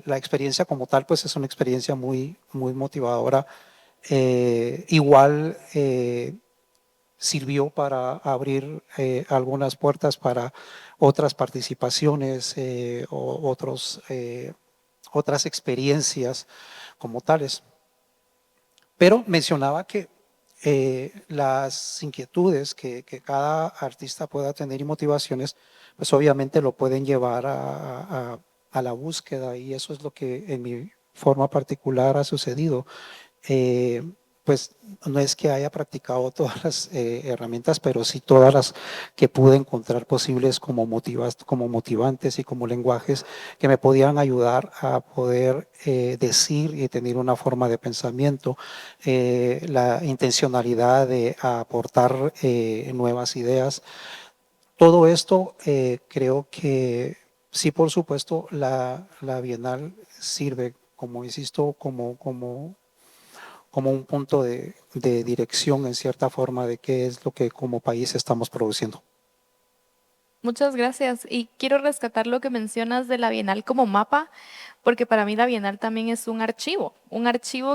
la experiencia como tal, pues es una experiencia muy motivadora. Igual sirvió para abrir algunas puertas para otras participaciones o otras experiencias como tales. Pero mencionaba que las inquietudes que cada artista pueda tener y motivaciones, pues obviamente lo pueden llevar a la búsqueda, y eso es lo que en mi forma particular ha sucedido. Pues no es que haya practicado todas las herramientas, pero sí todas las que pude encontrar posibles como motivantes y como lenguajes que me podían ayudar a poder decir y tener una forma de pensamiento, la intencionalidad de aportar nuevas ideas. Todo esto creo que sí, por supuesto, la Bienal sirve, como insisto, como un punto de dirección en cierta forma de qué es lo que como país estamos produciendo. Muchas gracias. Y quiero rescatar lo que mencionas de la Bienal como mapa, porque para mí la Bienal también es un archivo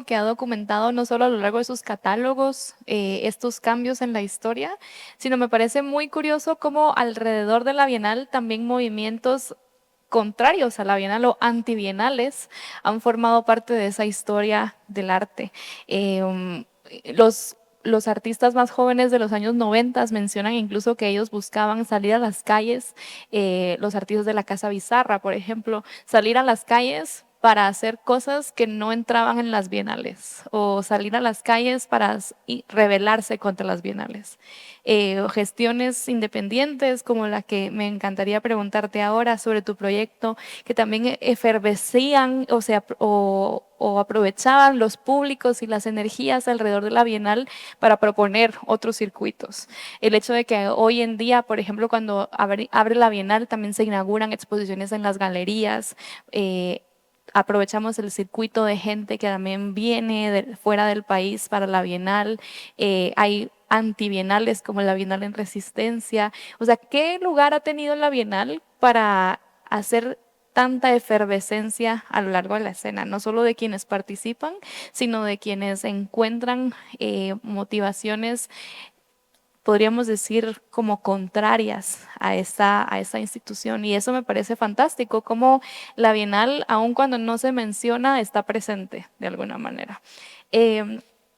que ha documentado no solo a lo largo de sus catálogos estos cambios en la historia, sino me parece muy curioso cómo alrededor de la Bienal también movimientos contrarios a la Bienal o antibienales han formado parte de esa historia del arte. Los artistas más jóvenes de los años 90 mencionan incluso que ellos buscaban salir a las calles, los artistas de la Casa Bizarra, por ejemplo, salir a las calles para hacer cosas que no entraban en las bienales, o salir a las calles para rebelarse contra las bienales. O gestiones independientes como la que me encantaría preguntarte ahora sobre tu proyecto, que también efervescían o aprovechaban los públicos y las energías alrededor de la Bienal para proponer otros circuitos. El hecho de que hoy en día, por ejemplo, cuando abre la Bienal, también se inauguran exposiciones en las galerías, aprovechamos el circuito de gente que también viene fuera del país para la Bienal. Hay antibienales como la Bienal en Resistencia. O sea, ¿qué lugar ha tenido la Bienal para hacer tanta efervescencia a lo largo de la escena? No solo de quienes participan, sino de quienes encuentran motivaciones, podríamos decir, como contrarias a esta institución. Y eso me parece fantástico, como la Bienal, aun cuando no se menciona, está presente de alguna manera.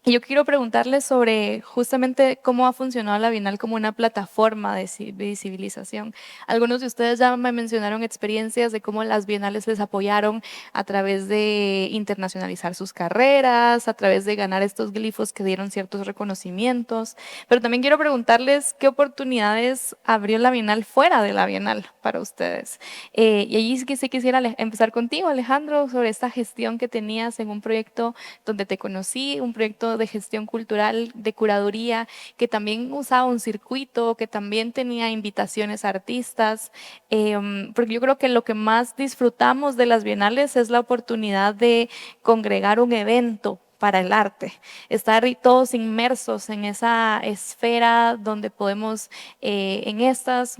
Y yo quiero preguntarles sobre justamente cómo ha funcionado la Bienal como una plataforma de visibilización. Algunos de ustedes ya me mencionaron experiencias de cómo las bienales les apoyaron a través de internacionalizar sus carreras, a través de ganar estos glifos que dieron ciertos reconocimientos. Pero también quiero preguntarles qué oportunidades abrió la Bienal fuera de la Bienal para ustedes. Y allí sí quisiera empezar contigo, Alejandro, sobre esta gestión que tenías en un proyecto donde te conocí, un proyecto de gestión cultural, de curaduría, que también usaba un circuito, que también tenía invitaciones a artistas, porque yo creo que lo que más disfrutamos de las bienales es la oportunidad de congregar un evento para el arte, estar todos inmersos en esa esfera donde podemos, en estos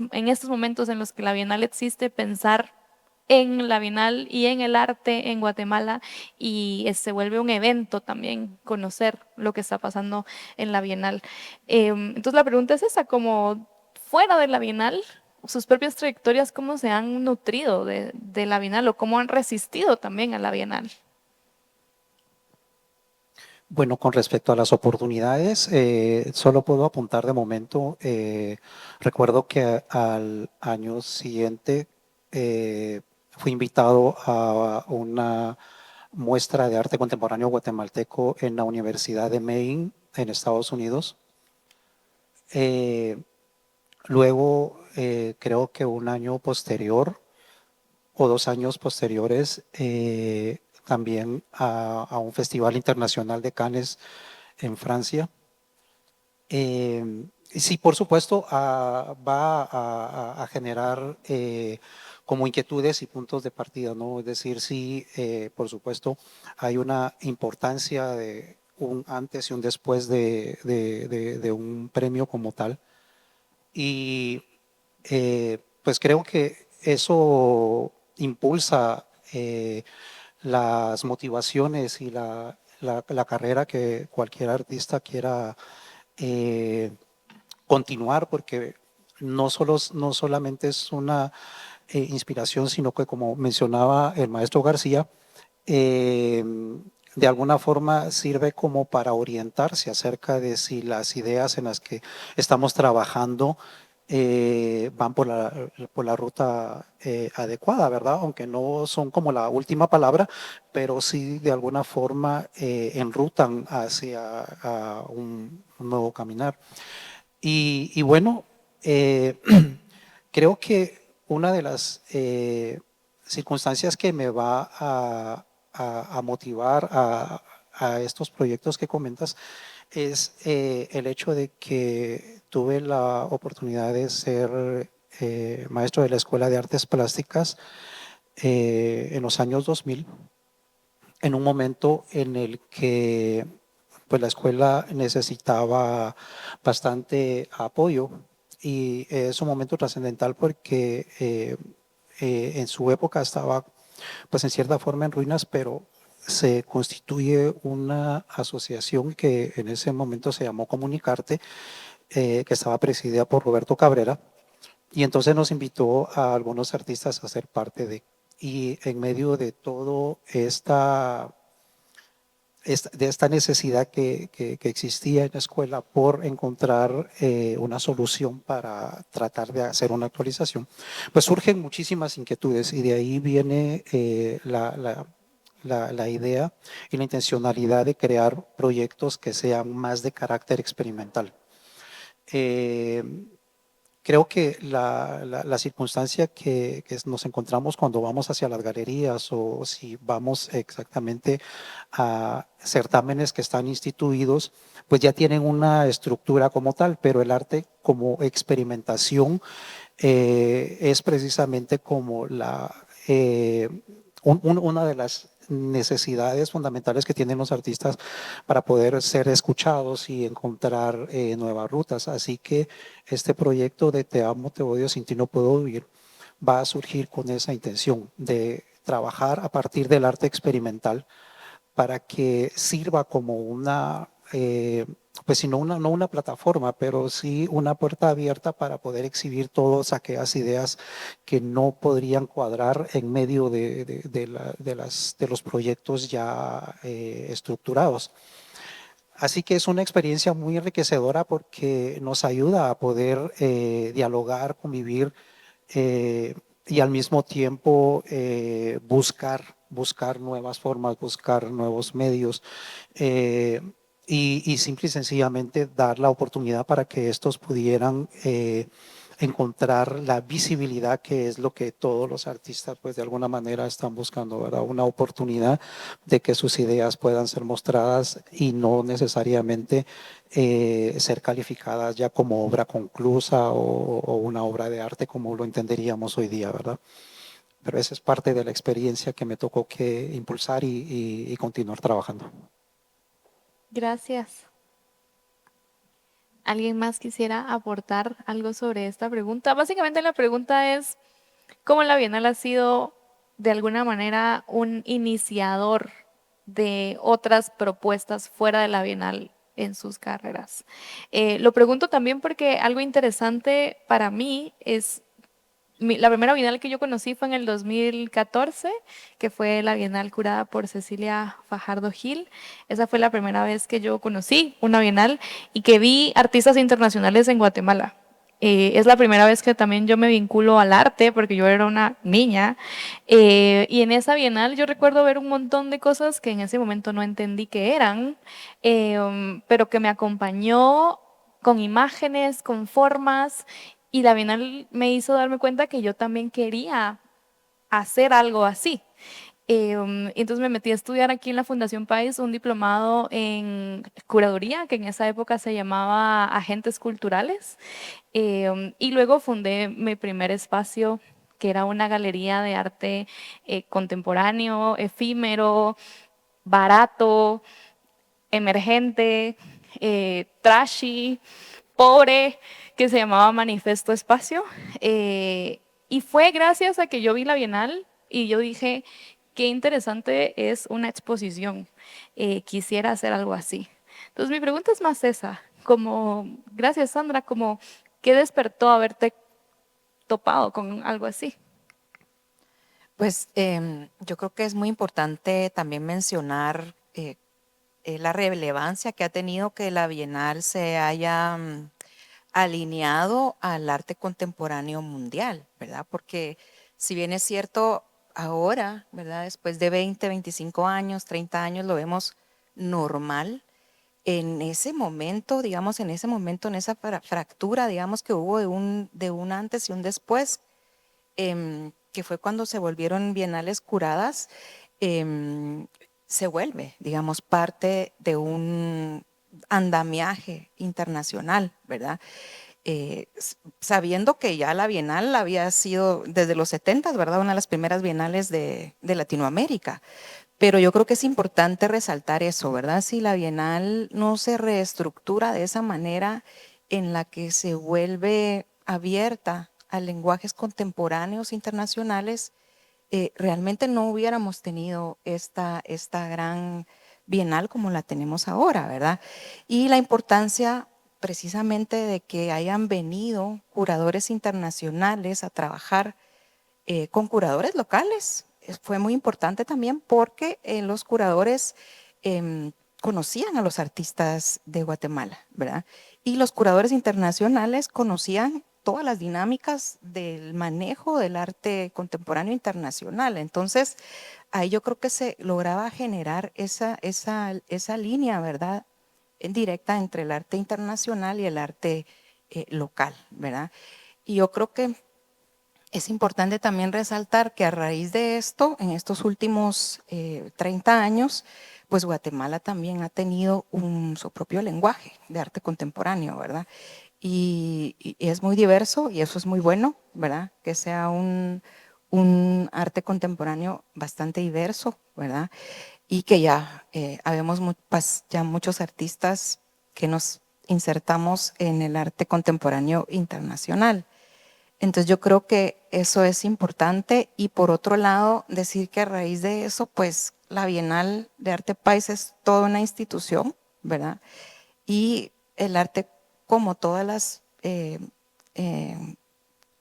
momentos en los que la Bienal existe, pensar en la Bienal y en el arte en Guatemala, y se vuelve un evento también conocer lo que está pasando en la Bienal. Entonces la pregunta es esa, como fuera de la Bienal, sus propias trayectorias, ¿cómo se han nutrido de la Bienal o cómo han resistido también a la Bienal? Bueno, con respecto a las oportunidades, solo puedo apuntar de momento. Recuerdo que al año siguiente fui invitado a una muestra de arte contemporáneo guatemalteco en la Universidad de Maine, en Estados Unidos. Luego, creo que un año posterior o 2 años posteriores, también a un festival internacional de Cannes en Francia. Sí, por supuesto, va a generar como inquietudes y puntos de partida, ¿no? Es decir, sí, por supuesto, hay una importancia de un antes y un después de un premio como tal. Y pues creo que eso impulsa las motivaciones y la carrera que cualquier artista quiera continuar, porque no solamente es una inspiración, sino que, como mencionaba el maestro García, de alguna forma sirve como para orientarse acerca de si las ideas en las que estamos trabajando van por la ruta adecuada, ¿verdad? Aunque no son como la última palabra, pero sí de alguna forma enrutan hacia un nuevo caminar. Y bueno, creo que una de las circunstancias que me va a motivar a estos proyectos que comentas es el hecho de que tuve la oportunidad de ser maestro de la Escuela de Artes Plásticas en los años 2000, en un momento en el que pues la escuela necesitaba bastante apoyo, y es un momento trascendental porque en su época estaba pues en cierta forma en ruinas, pero se constituye una asociación que en ese momento se llamó Comunicarte, que estaba presidida por Roberto Cabrera, y entonces nos invitó a algunos artistas a ser parte de. Y en medio de todo de esta necesidad que existía en la escuela por encontrar una solución para tratar de hacer una actualización, pues surgen muchísimas inquietudes, y de ahí viene la idea y la intencionalidad de crear proyectos que sean más de carácter experimental. Creo que la circunstancia que nos encontramos cuando vamos hacia las galerías, o si vamos exactamente a certámenes que están instituidos, pues ya tienen una estructura como tal, pero el arte como experimentación es precisamente como una de las necesidades fundamentales que tienen los artistas para poder ser escuchados y encontrar nuevas rutas. Así que este proyecto de Te amo, te odio, sin ti no puedo vivir va a surgir con esa intención de trabajar a partir del arte experimental para que sirva como una, pues si no una plataforma, pero sí una puerta abierta para poder exhibir todas aquellas ideas que no podrían cuadrar en medio de los proyectos ya estructurados. Así que es una experiencia muy enriquecedora porque nos ayuda a poder dialogar, convivir y al mismo tiempo buscar nuevas formas, buscar nuevos medios y simple y sencillamente dar la oportunidad para que estos pudieran encontrar la visibilidad, que es lo que todos los artistas pues de alguna manera están buscando, ¿verdad? Una oportunidad de que sus ideas puedan ser mostradas y no necesariamente ser calificadas ya como obra conclusa o una obra de arte como lo entenderíamos hoy día, ¿verdad? Pero esa es parte de la experiencia que me tocó que impulsar y continuar trabajando. Gracias. ¿Alguien más quisiera aportar algo sobre esta pregunta? Básicamente la pregunta es, ¿cómo la Bienal ha sido de alguna manera un iniciador de otras propuestas fuera de la Bienal en sus carreras? Lo pregunto también porque algo interesante para mí es la primera Bienal que yo conocí fue en el 2014, que fue la Bienal curada por Cecilia Fajardo Gil. Esa fue la primera vez que yo conocí una Bienal y que vi artistas internacionales en Guatemala. Es la primera vez que también yo me vinculo al arte, porque yo era una niña. Y en esa Bienal yo recuerdo ver un montón de cosas que en ese momento no entendí qué eran, pero que me acompañó con imágenes, con formas, y la Bienal me hizo darme cuenta que yo también quería hacer algo así. Entonces me metí a estudiar aquí en la Fundación País un diplomado en curaduría, que en esa época se llamaba Agentes Culturales, y luego fundé mi primer espacio, que era una galería de arte contemporáneo, efímero, barato, emergente, trashy, pobre, que se llamaba Manifesto Espacio. Y fue gracias a que yo vi la Bienal y yo dije, qué interesante es una exposición. Quisiera hacer algo así. Entonces mi pregunta es más esa, como, gracias Sandra, como, ¿qué despertó haberte topado con algo así? Pues yo creo que es muy importante también mencionar la relevancia que ha tenido que la Bienal se haya alineado al arte contemporáneo mundial, ¿verdad? Porque si bien es cierto, ahora, ¿verdad? Después de 20, 25 años, 30 años, lo vemos normal. En ese momento, digamos, en esa fractura, digamos, que hubo de un antes y un después, que fue cuando se volvieron bienales curadas, se vuelve, digamos, parte de un andamiaje internacional, ¿verdad? Sabiendo que ya la Bienal había sido desde los 70, ¿verdad? Una de las primeras bienales de Latinoamérica. Pero yo creo que es importante resaltar eso, ¿verdad? Si la Bienal no se reestructura de esa manera en la que se vuelve abierta a lenguajes contemporáneos internacionales, realmente no hubiéramos tenido esta gran Bienal como la tenemos ahora, ¿verdad? Y la importancia precisamente de que hayan venido curadores internacionales a trabajar con curadores locales. Fue muy importante también porque los curadores conocían a los artistas de Guatemala, ¿verdad? Y los curadores internacionales conocían todas las dinámicas del manejo del arte contemporáneo internacional. Entonces, ahí yo creo que se lograba generar esa línea, ¿verdad? Directa entre el arte internacional y el arte local, ¿verdad? Y yo creo que es importante también resaltar que a raíz de esto, en estos últimos 30 años, pues Guatemala también ha tenido su propio lenguaje de arte contemporáneo, ¿verdad? Y es muy diverso y eso es muy bueno, ¿verdad? Que sea un un arte contemporáneo bastante diverso, ¿verdad? Y que ya habemos ya muchos artistas que nos insertamos en el arte contemporáneo internacional. Entonces yo creo que eso es importante y por otro lado decir que a raíz de eso pues la Bienal de Arte País es toda una institución, ¿verdad? Y el arte como todas las,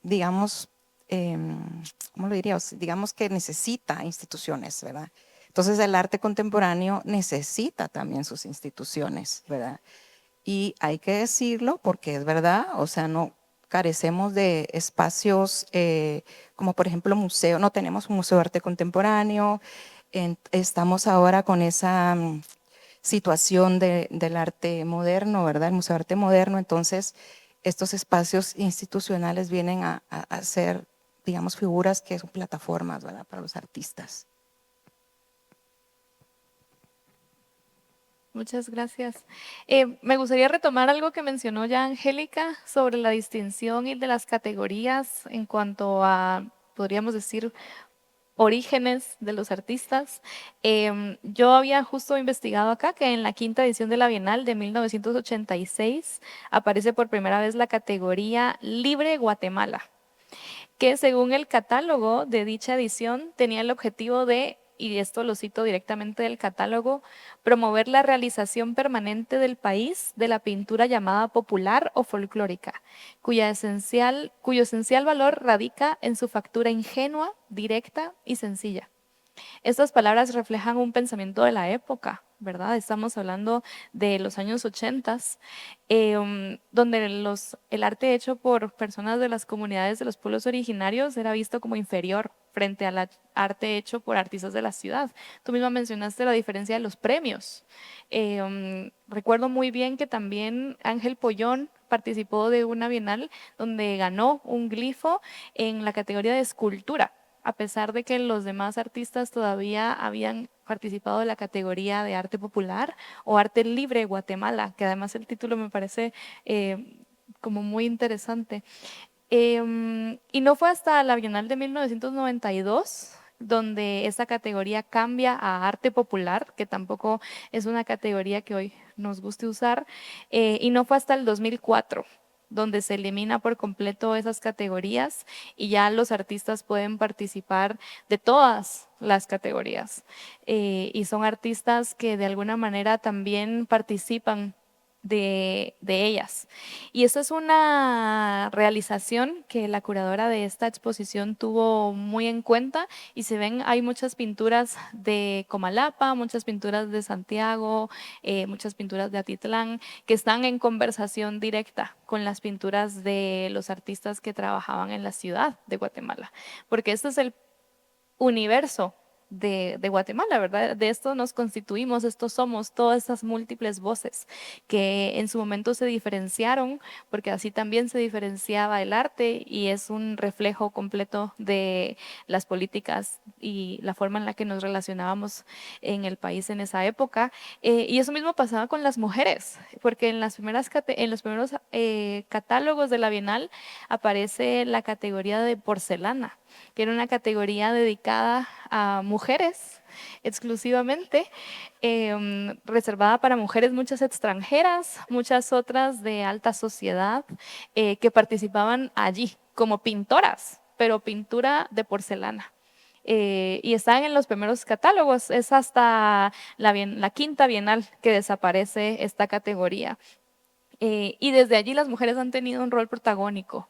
digamos, ¿cómo lo diría? Digamos que necesita instituciones, ¿verdad? Entonces el arte contemporáneo necesita también sus instituciones, ¿verdad? Y hay que decirlo porque es verdad, o sea, no carecemos de espacios como por ejemplo museo, no tenemos un museo de arte contemporáneo, estamos ahora con esa situación del arte moderno, ¿verdad? El Museo de Arte Moderno, entonces estos espacios institucionales vienen a ser, digamos, figuras que son plataformas, ¿verdad? Para los artistas. Muchas gracias. Me gustaría retomar algo que mencionó ya Angélica sobre la distinción y de las categorías en cuanto a, podríamos decir, orígenes de los artistas. Yo había justo investigado acá que en la quinta edición de la Bienal de 1986 aparece por primera vez la categoría Libre Guatemala, que según el catálogo de dicha edición tenía el objetivo de, y esto lo cito directamente del catálogo, promover la realización permanente del país de la pintura llamada popular o folclórica, cuyo esencial valor radica en su factura ingenua, directa y sencilla. Estas palabras reflejan un pensamiento de la época, ¿verdad? Estamos hablando de los años 80, donde el arte hecho por personas de las comunidades de los pueblos originarios era visto como inferior frente al arte hecho por artistas de la ciudad. Tú misma mencionaste la diferencia de los premios. Recuerdo muy bien que también Ángel Pollón participó de una bienal donde ganó un glifo en la categoría de escultura, a pesar de que los demás artistas todavía habían participado de la categoría de arte popular o arte libre Guatemala, que además el título me parece como muy interesante. Y no fue hasta la Bienal de 1992 donde esta categoría cambia a arte popular, que tampoco es una categoría que hoy nos guste usar, y no fue hasta el 2004 donde se elimina por completo esas categorías y ya los artistas pueden participar de todas las categorías. Y son artistas que de alguna manera también participan de ellas. Y eso es una realización que la curadora de esta exposición tuvo muy en cuenta y se ven, hay muchas pinturas de Comalapa, muchas pinturas de Santiago, muchas pinturas de Atitlán, que están en conversación directa con las pinturas de los artistas que trabajaban en la ciudad de Guatemala, porque este es el universo de Guatemala, ¿verdad? De esto nos constituimos, estos somos, todas estas múltiples voces que en su momento se diferenciaron, porque así también se diferenciaba el arte y es un reflejo completo de las políticas y la forma en la que nos relacionábamos en el país en esa época. Y eso mismo pasaba con las mujeres, porque en los primeros catálogos de la Bienal aparece la categoría de porcelana, que era una categoría dedicada a mujeres exclusivamente, reservada para mujeres, muchas extranjeras, muchas otras de alta sociedad, que participaban allí como pintoras, pero pintura de porcelana. Y están en los primeros catálogos, es hasta la quinta Bienal que desaparece esta categoría. Y desde allí las mujeres han tenido un rol protagónico.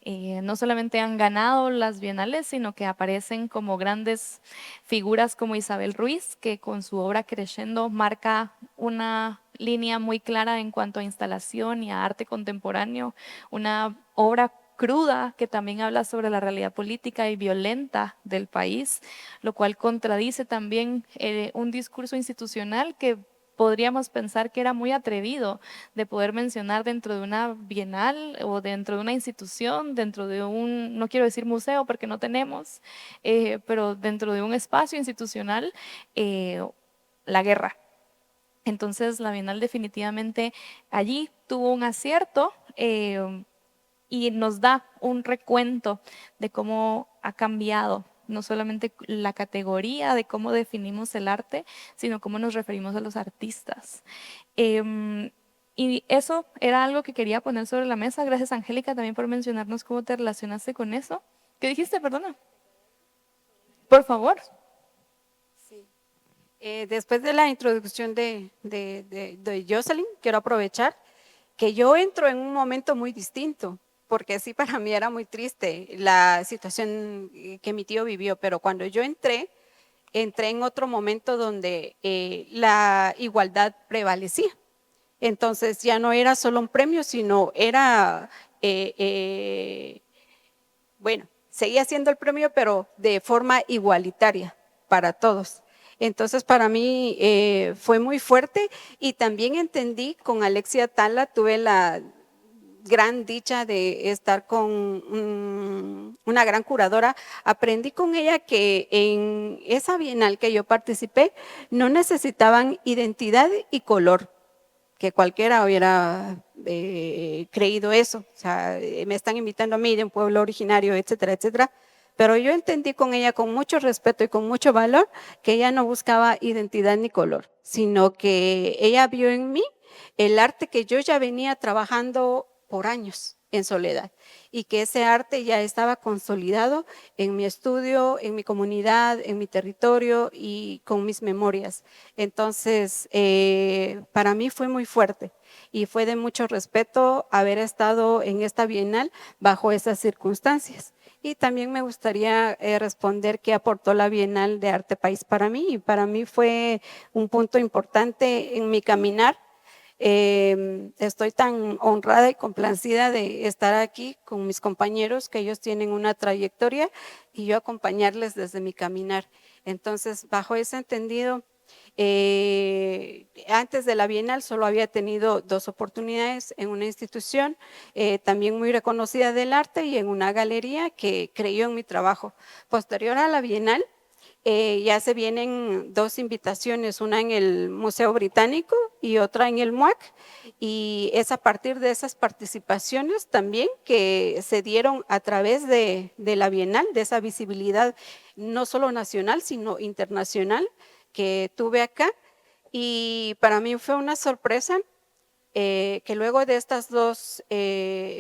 No solamente han ganado las bienales, sino que aparecen como grandes figuras como Isabel Ruiz, que con su obra Crescendo marca una línea muy clara en cuanto a instalación y a arte contemporáneo, una obra cruda que también habla sobre la realidad política y violenta del país, lo cual contradice también un discurso institucional que podríamos pensar que era muy atrevido de poder mencionar dentro de una bienal o dentro de una institución, dentro de un, no quiero decir museo porque no tenemos, pero dentro de un espacio institucional, la guerra. Entonces la Bienal definitivamente allí tuvo un acierto, y nos da un recuento de cómo ha cambiado no solamente la categoría de cómo definimos el arte, sino cómo nos referimos a los artistas. Y eso era algo que quería poner sobre la mesa. Gracias, Angélica, también por mencionarnos cómo te relacionaste con eso. ¿Qué dijiste? Perdona. Por favor. Sí. Después de la introducción de Jocelyn, quiero aprovechar que yo entro en un momento muy distinto, porque sí, para mí era muy triste la situación que mi tío vivió, pero cuando yo entré en otro momento donde la igualdad prevalecía. Entonces ya no era solo un premio, sino era, bueno, seguía siendo el premio, pero de forma igualitaria para todos. Entonces para mí fue muy fuerte y también entendí con Alexia Tala, tuve la gran dicha de estar con una gran curadora. Aprendí con ella que en esa bienal que yo participé no necesitaban identidad y color, que cualquiera hubiera creído eso. O sea, me están invitando a mí de un pueblo originario, etcétera, etcétera. Pero yo entendí con ella con mucho respeto y con mucho valor que ella no buscaba identidad ni color, sino que ella vio en mí el arte que yo ya venía trabajando por años en soledad y que ese arte ya estaba consolidado en mi estudio, en mi comunidad, en mi territorio y con mis memorias. Entonces, para mí fue muy fuerte y fue de mucho respeto haber estado en esta bienal bajo esas circunstancias. Y también me gustaría responder qué aportó la Bienal de Arte País para mí. Y para mí fue un punto importante en mi caminar. Estoy tan honrada y complacida de estar aquí con mis compañeros, que ellos tienen una trayectoria y yo acompañarles desde mi caminar. Entonces, bajo ese entendido, antes de la Bienal solo había tenido 2 oportunidades en una institución también muy reconocida del arte y en una galería que creyó en mi trabajo. Posterior a la Bienal, ya se vienen 2 invitaciones, una en el Museo Británico y otra en el MUAC, y es a partir de esas participaciones también que se dieron a través de la Bienal, de esa visibilidad no solo nacional, sino internacional que tuve acá, y para mí fue una sorpresa que luego de estas 2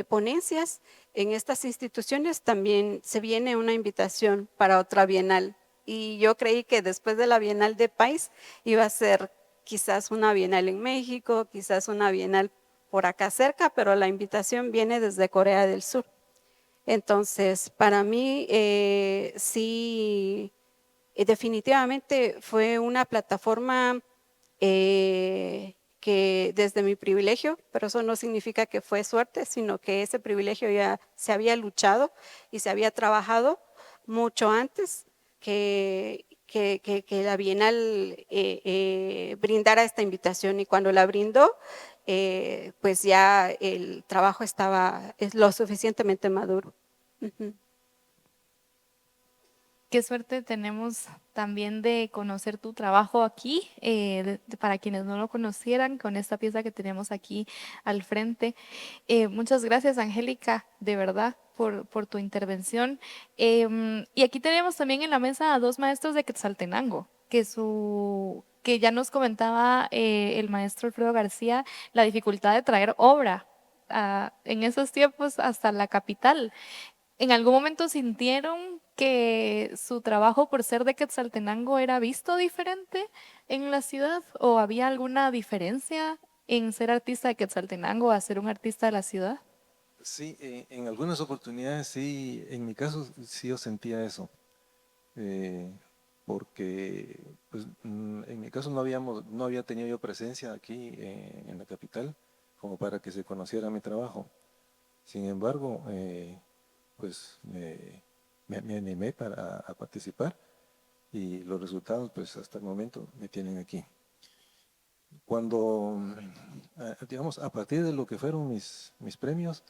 ponencias en estas instituciones también se viene una invitación para otra Bienal. Y yo creí que después de la Bienal de País iba a ser quizás una Bienal en México, quizás una Bienal por acá cerca, pero la invitación viene desde Corea del Sur. Entonces, para mí sí, definitivamente fue una plataforma que desde mi privilegio, pero eso no significa que fue suerte, sino que ese privilegio ya se había luchado y se había trabajado mucho antes que la Bienal brindara esta invitación, y cuando la brindó, pues ya el trabajo estaba lo suficientemente maduro. Uh-huh. Qué suerte tenemos también de conocer tu trabajo aquí, para quienes no lo conocieran, con esta pieza que tenemos aquí al frente. Muchas gracias, Angélica, de verdad, por tu intervención. Y aquí tenemos también en la mesa a 2 maestros de Quetzaltenango, que ya nos comentaba el maestro Alfredo García la dificultad de traer obra en esos tiempos hasta la capital. ¿En algún momento sintieron que su trabajo por ser de Quetzaltenango era visto diferente en la ciudad? ¿O había alguna diferencia en ser artista de Quetzaltenango a ser un artista de la ciudad? Sí, en algunas oportunidades sí, en mi caso sí yo sentía eso, porque pues, en mi caso no había tenido yo presencia aquí en la capital como para que se conociera mi trabajo. Sin embargo, pues me animé a participar y los resultados pues hasta el momento me tienen aquí. Cuando, digamos, a partir de lo que fueron mis premios,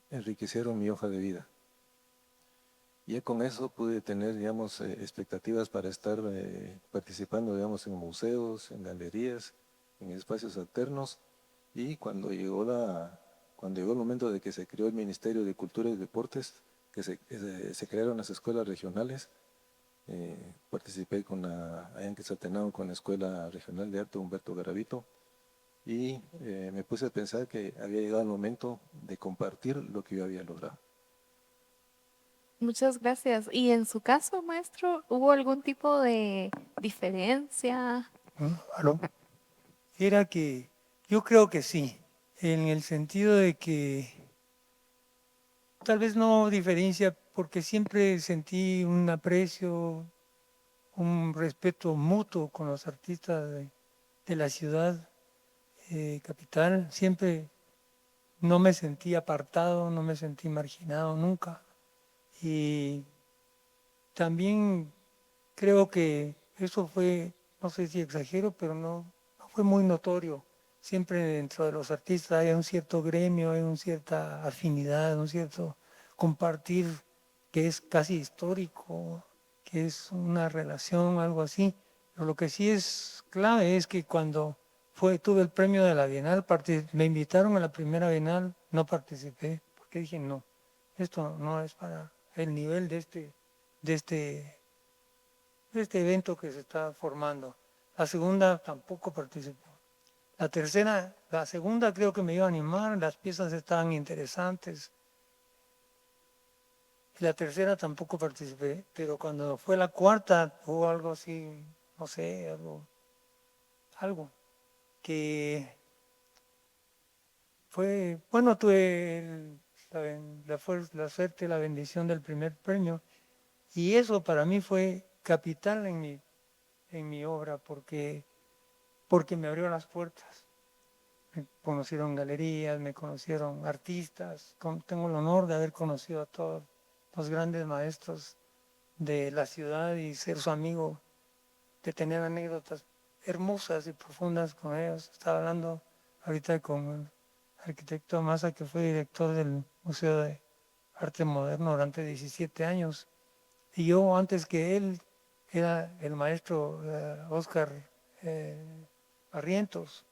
enriquecieron mi hoja de vida. Y con eso pude tener, digamos, expectativas para estar participando, digamos, en museos, en galerías, en espacios alternos. Y cuando cuando llegó el momento de que se creó el Ministerio de Cultura y Deportes, que se crearon las escuelas regionales, participé allá en Quetzaltenango con la Escuela Regional de Arte Humberto Garavito, y me puse a pensar que había llegado el momento de compartir lo que yo había logrado. Muchas gracias. Y en su caso, maestro, ¿hubo algún tipo de diferencia? ¿Aló? Era que yo creo que sí, en el sentido de que tal vez no diferencia, porque siempre sentí un aprecio, un respeto mutuo con los artistas de la ciudad capital. Siempre no me sentí apartado, no me sentí marginado nunca. Y también creo que eso fue, no sé si exagero, pero no fue muy notorio. Siempre dentro de los artistas hay un cierto gremio, hay una cierta afinidad, un cierto compartir que es casi histórico, que es una relación, algo así. Pero lo que sí es clave es que cuando tuve el premio de la Bienal, me invitaron a la primera Bienal, no participé, porque dije, no, esto no es para el nivel de este evento que se está formando. La segunda tampoco participó. La segunda creo que me iba a animar, las piezas estaban interesantes. Y la tercera tampoco participé, pero cuando fue la cuarta hubo algo así, no sé, algo que fue, bueno, tuve la suerte, la bendición del primer premio, y eso para mí fue capital en mi obra, porque me abrió las puertas. Me conocieron galerías, me conocieron artistas, tengo el honor de haber conocido a todos los grandes maestros de la ciudad y ser su amigo, de tener anécdotas hermosas y profundas con ellos. Estaba hablando ahorita con el arquitecto Massa, que fue director del Museo de Arte Moderno durante 17 años. Y yo, antes que él, era el maestro Oscar Barrientos.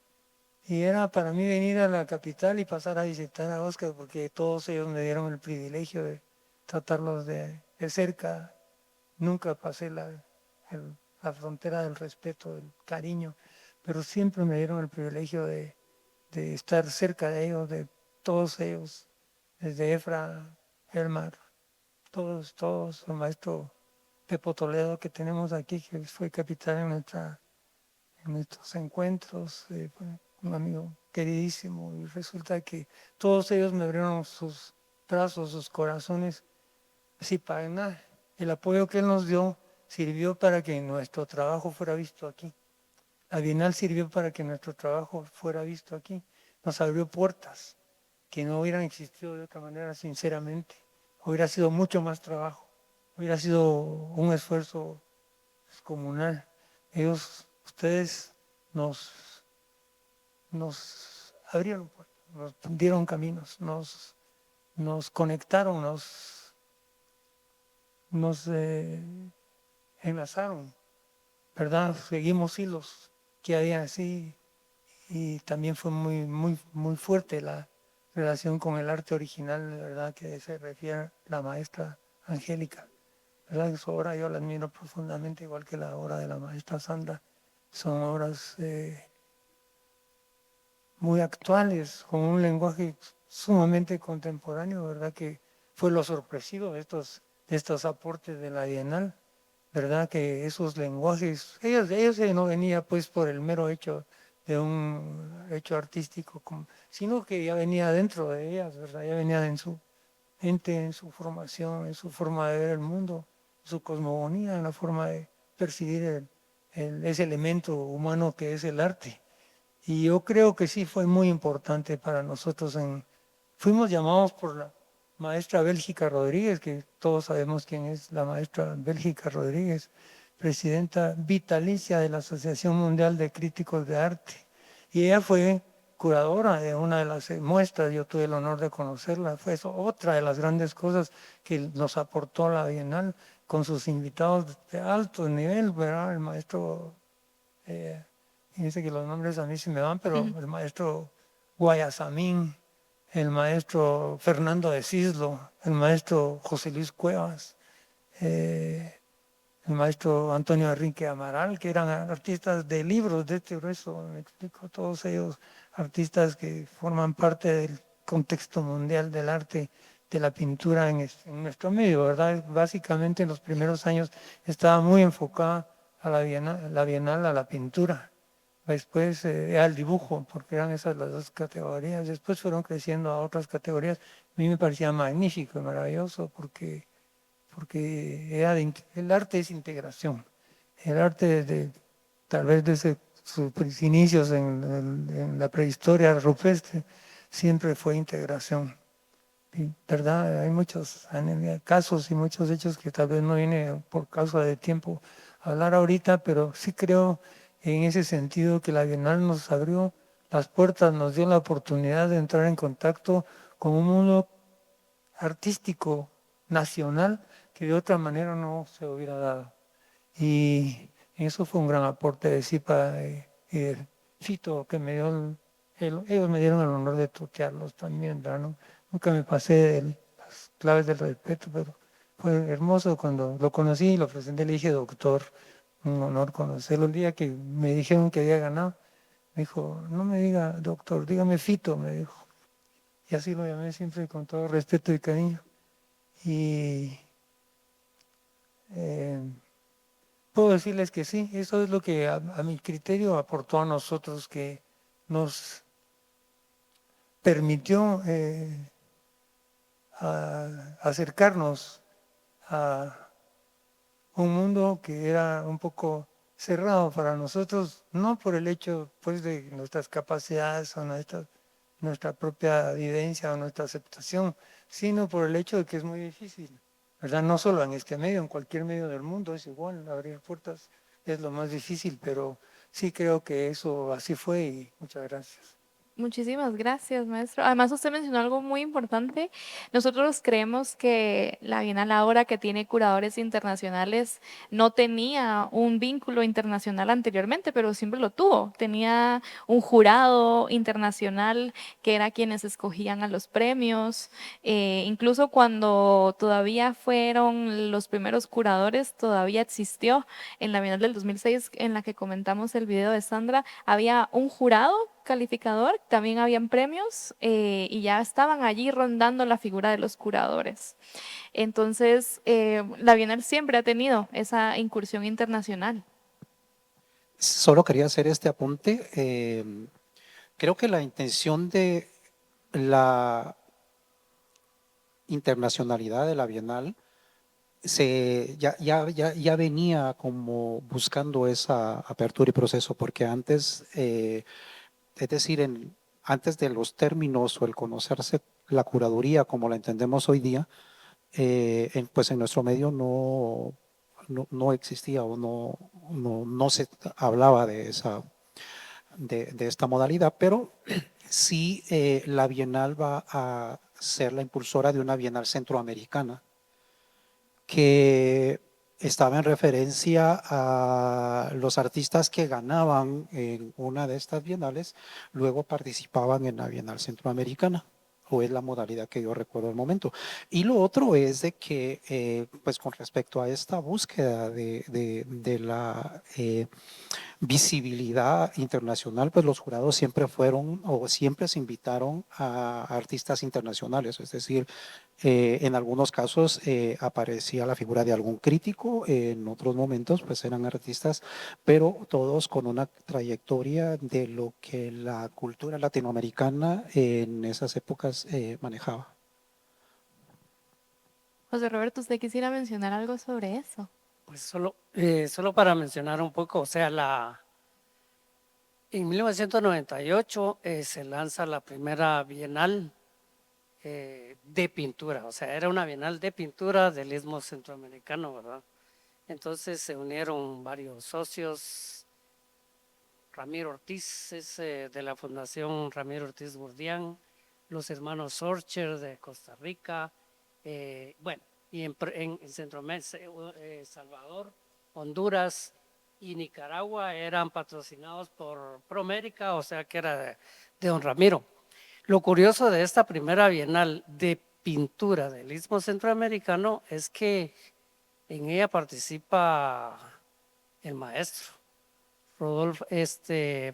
Y era para mí venir a la capital y pasar a visitar a Oscar, porque todos ellos me dieron el privilegio de tratarlos de cerca. Nunca pasé la frontera del respeto, del cariño, pero siempre me dieron el privilegio de estar cerca de ellos, de todos ellos, desde Efra, Elmar, todos, el maestro Pepo Toledo que tenemos aquí, que fue capitán en nuestros encuentros, un amigo queridísimo, y resulta que todos ellos me abrieron sus brazos, sus corazones, así para nada. El apoyo que él nos dio sirvió para que nuestro trabajo fuera visto aquí. La Bienal sirvió para que nuestro trabajo fuera visto aquí. Nos abrió puertas que no hubieran existido de otra manera, sinceramente. Hubiera sido mucho más trabajo, hubiera sido un esfuerzo descomunal. Ustedes nos abrieron puertas, nos dieron caminos, nos conectaron, nos enlazaron, ¿verdad? Seguimos hilos que había así, y también fue muy, muy, muy fuerte la relación con el arte original, ¿verdad? Que se refiere a la maestra Angélica, ¿verdad? Su obra yo la admiro profundamente, igual que la obra de la maestra Sandra. Son obras muy actuales, con un lenguaje sumamente contemporáneo, ¿verdad? Que fue lo sorpresivo de estos aportes de la Bienal, ¿verdad? Que esos lenguajes, ellos no venía pues por el mero hecho de un hecho artístico, sino que ya venía dentro de ellas, ¿verdad? Ya venía en su mente, en su formación, en su forma de ver el mundo, su cosmogonía, en la forma de percibir ese elemento humano que es el arte. Y yo creo que sí fue muy importante para nosotros. Fuimos llamados por la maestra Bélgica Rodríguez, que todos sabemos quién es la maestra Bélgica Rodríguez, presidenta vitalicia de la Asociación Mundial de Críticos de Arte. Y ella fue curadora de una de las muestras, yo tuve el honor de conocerla. Fue eso, otra de las grandes cosas que nos aportó la Bienal, con sus invitados de alto nivel, ¿verdad? El maestro... fíjense que los nombres a mí se me van, pero el maestro Guayasamín, el maestro Fernando de Cislo, el maestro José Luis Cuevas, el maestro Antonio Enrique Amaral, que eran artistas de libros de este grueso, me explico, todos ellos artistas que forman parte del contexto mundial del arte, de la pintura en nuestro medio, ¿verdad? Básicamente en los primeros años estaba muy enfocada a la bienal a la pintura, después al dibujo, porque eran esas las dos categorías, después fueron creciendo a otras categorías. A mí me parecía magnífico y maravilloso porque el arte es integración. El arte tal vez desde sus inicios en la prehistoria rupestre siempre fue integración. Y, ¿verdad? Hay muchos casos y muchos hechos que tal vez no viene por causa de tiempo a hablar ahorita, pero sí creo en ese sentido que la Bienal nos abrió las puertas, nos dio la oportunidad de entrar en contacto con un mundo artístico nacional que de otra manera no se hubiera dado. Y eso fue un gran aporte de Zipa y de Fito, que me dio ellos me dieron el honor de tutearlos también, ¿verdad? Nunca me pasé de las claves del respeto, pero fue hermoso cuando lo conocí y lo presenté, le dije doctor, un honor conocerlo. El día que me dijeron que había ganado, me dijo, no me diga doctor, dígame Fito, me dijo. Y así lo llamé siempre con todo respeto y cariño. Y puedo decirles que sí, eso es lo que a mi criterio aportó a nosotros, que nos permitió acercarnos a un mundo que era un poco cerrado para nosotros, no por el hecho pues de nuestras capacidades o nuestra propia vivencia o nuestra aceptación, sino por el hecho de que es muy difícil, ¿verdad? No solo en este medio, en cualquier medio del mundo es igual, abrir puertas es lo más difícil, pero sí creo que eso así fue y muchas gracias. Muchísimas gracias, maestro. Además, usted mencionó algo muy importante. Nosotros creemos que la Bienal ahora que tiene curadores internacionales no tenía un vínculo internacional anteriormente, pero siempre lo tuvo. Tenía un jurado internacional que era quienes escogían a los premios. Incluso cuando todavía fueron los primeros curadores, todavía existió en la Bienal del 2006 en la que comentamos el video de Sandra, había un jurado calificador, también habían premios y ya estaban allí rondando la figura de los curadores. Entonces, la Bienal siempre ha tenido esa incursión internacional. Solo quería hacer este apunte. Creo que la intención de la internacionalidad de la Bienal ya venía como buscando esa apertura y proceso, porque antes, es decir, antes de los términos o el conocerse la curaduría como la entendemos hoy día, pues en nuestro medio no existía o no se hablaba de esta modalidad, pero sí la Bienal va a ser la impulsora de una Bienal centroamericana que estaba en referencia a los artistas que ganaban en una de estas bienales, luego participaban en la Bienal Centroamericana, o es la modalidad que yo recuerdo al momento. Y lo otro es de que, pues con respecto a esta búsqueda de la visibilidad internacional, pues los jurados siempre fueron o siempre se invitaron a artistas internacionales, es decir, en algunos casos aparecía la figura de algún crítico, en otros momentos pues eran artistas, pero todos con una trayectoria de lo que la cultura latinoamericana en esas épocas manejaba. José Roberto, ¿usted quisiera mencionar algo sobre eso? Pues solo para mencionar un poco, o sea, en 1998 se lanza la primera Bienal de pintura, o sea, era una Bienal de pintura del Istmo Centroamericano, ¿verdad? Entonces se unieron varios socios. Ramiro Ortiz es de la Fundación Ramiro Ortiz Burdián, los hermanos Sorcher de Costa Rica, bueno, y en Centroamérica, Salvador, Honduras y Nicaragua eran patrocinados por Promérica, o sea que era de don Ramiro. Lo curioso de esta primera Bienal de pintura del Istmo Centroamericano es que en ella participa el maestro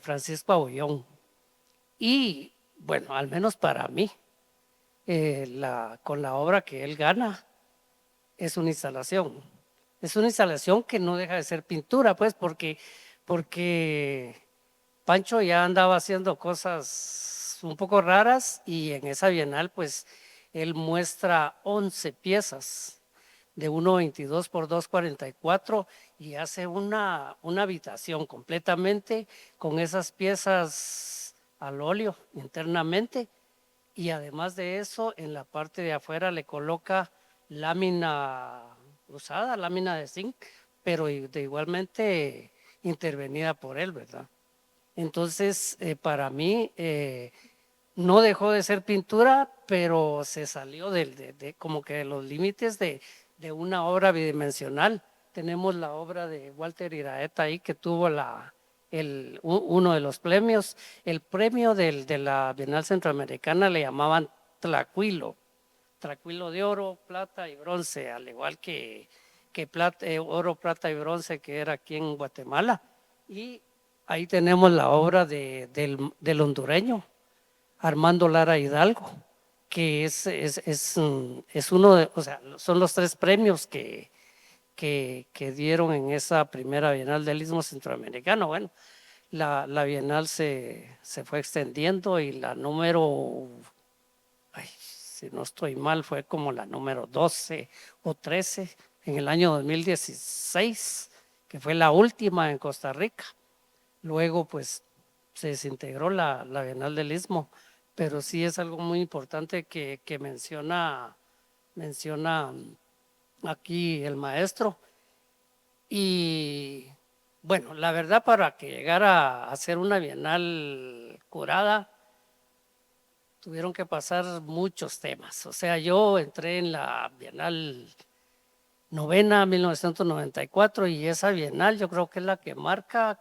Francisco Abollón. Y bueno, al menos para mí, con la obra que él gana, es una instalación. Es una instalación que no deja de ser pintura, pues, porque Pancho ya andaba haciendo cosas un poco raras y en esa Bienal, pues, él muestra 11 piezas de 1,22 por 2,44 y hace una habitación completamente con esas piezas al óleo internamente, y además de eso, en la parte de afuera le coloca lámina usada, lámina de zinc, pero igualmente intervenida por él, ¿verdad? Entonces, para mí, no dejó de ser pintura, pero se salió como que de los límites de una obra bidimensional. Tenemos la obra de Walter Iraeta ahí que tuvo uno de los premios. El premio de la Bienal Centroamericana le llamaban Tlacuilo de oro, plata y bronce, al igual que oro, plata y bronce que era aquí en Guatemala. Y ahí tenemos la obra del hondureño Armando Lara Hidalgo, que es uno de, o sea, son los 3 premios que dieron en esa primera Bienal del Istmo Centroamericano. Bueno, la Bienal se fue extendiendo y la número, si no estoy mal, fue como la número 12 o 13 en el año 2016, que fue la última en Costa Rica. Luego, pues, se desintegró la Bienal del Istmo, pero sí es algo muy importante que menciona aquí el maestro. Y bueno, la verdad, para que llegara a ser una Bienal curada, tuvieron que pasar muchos temas. O sea, yo entré en la Bienal novena 1994 y esa Bienal yo creo que es la que marca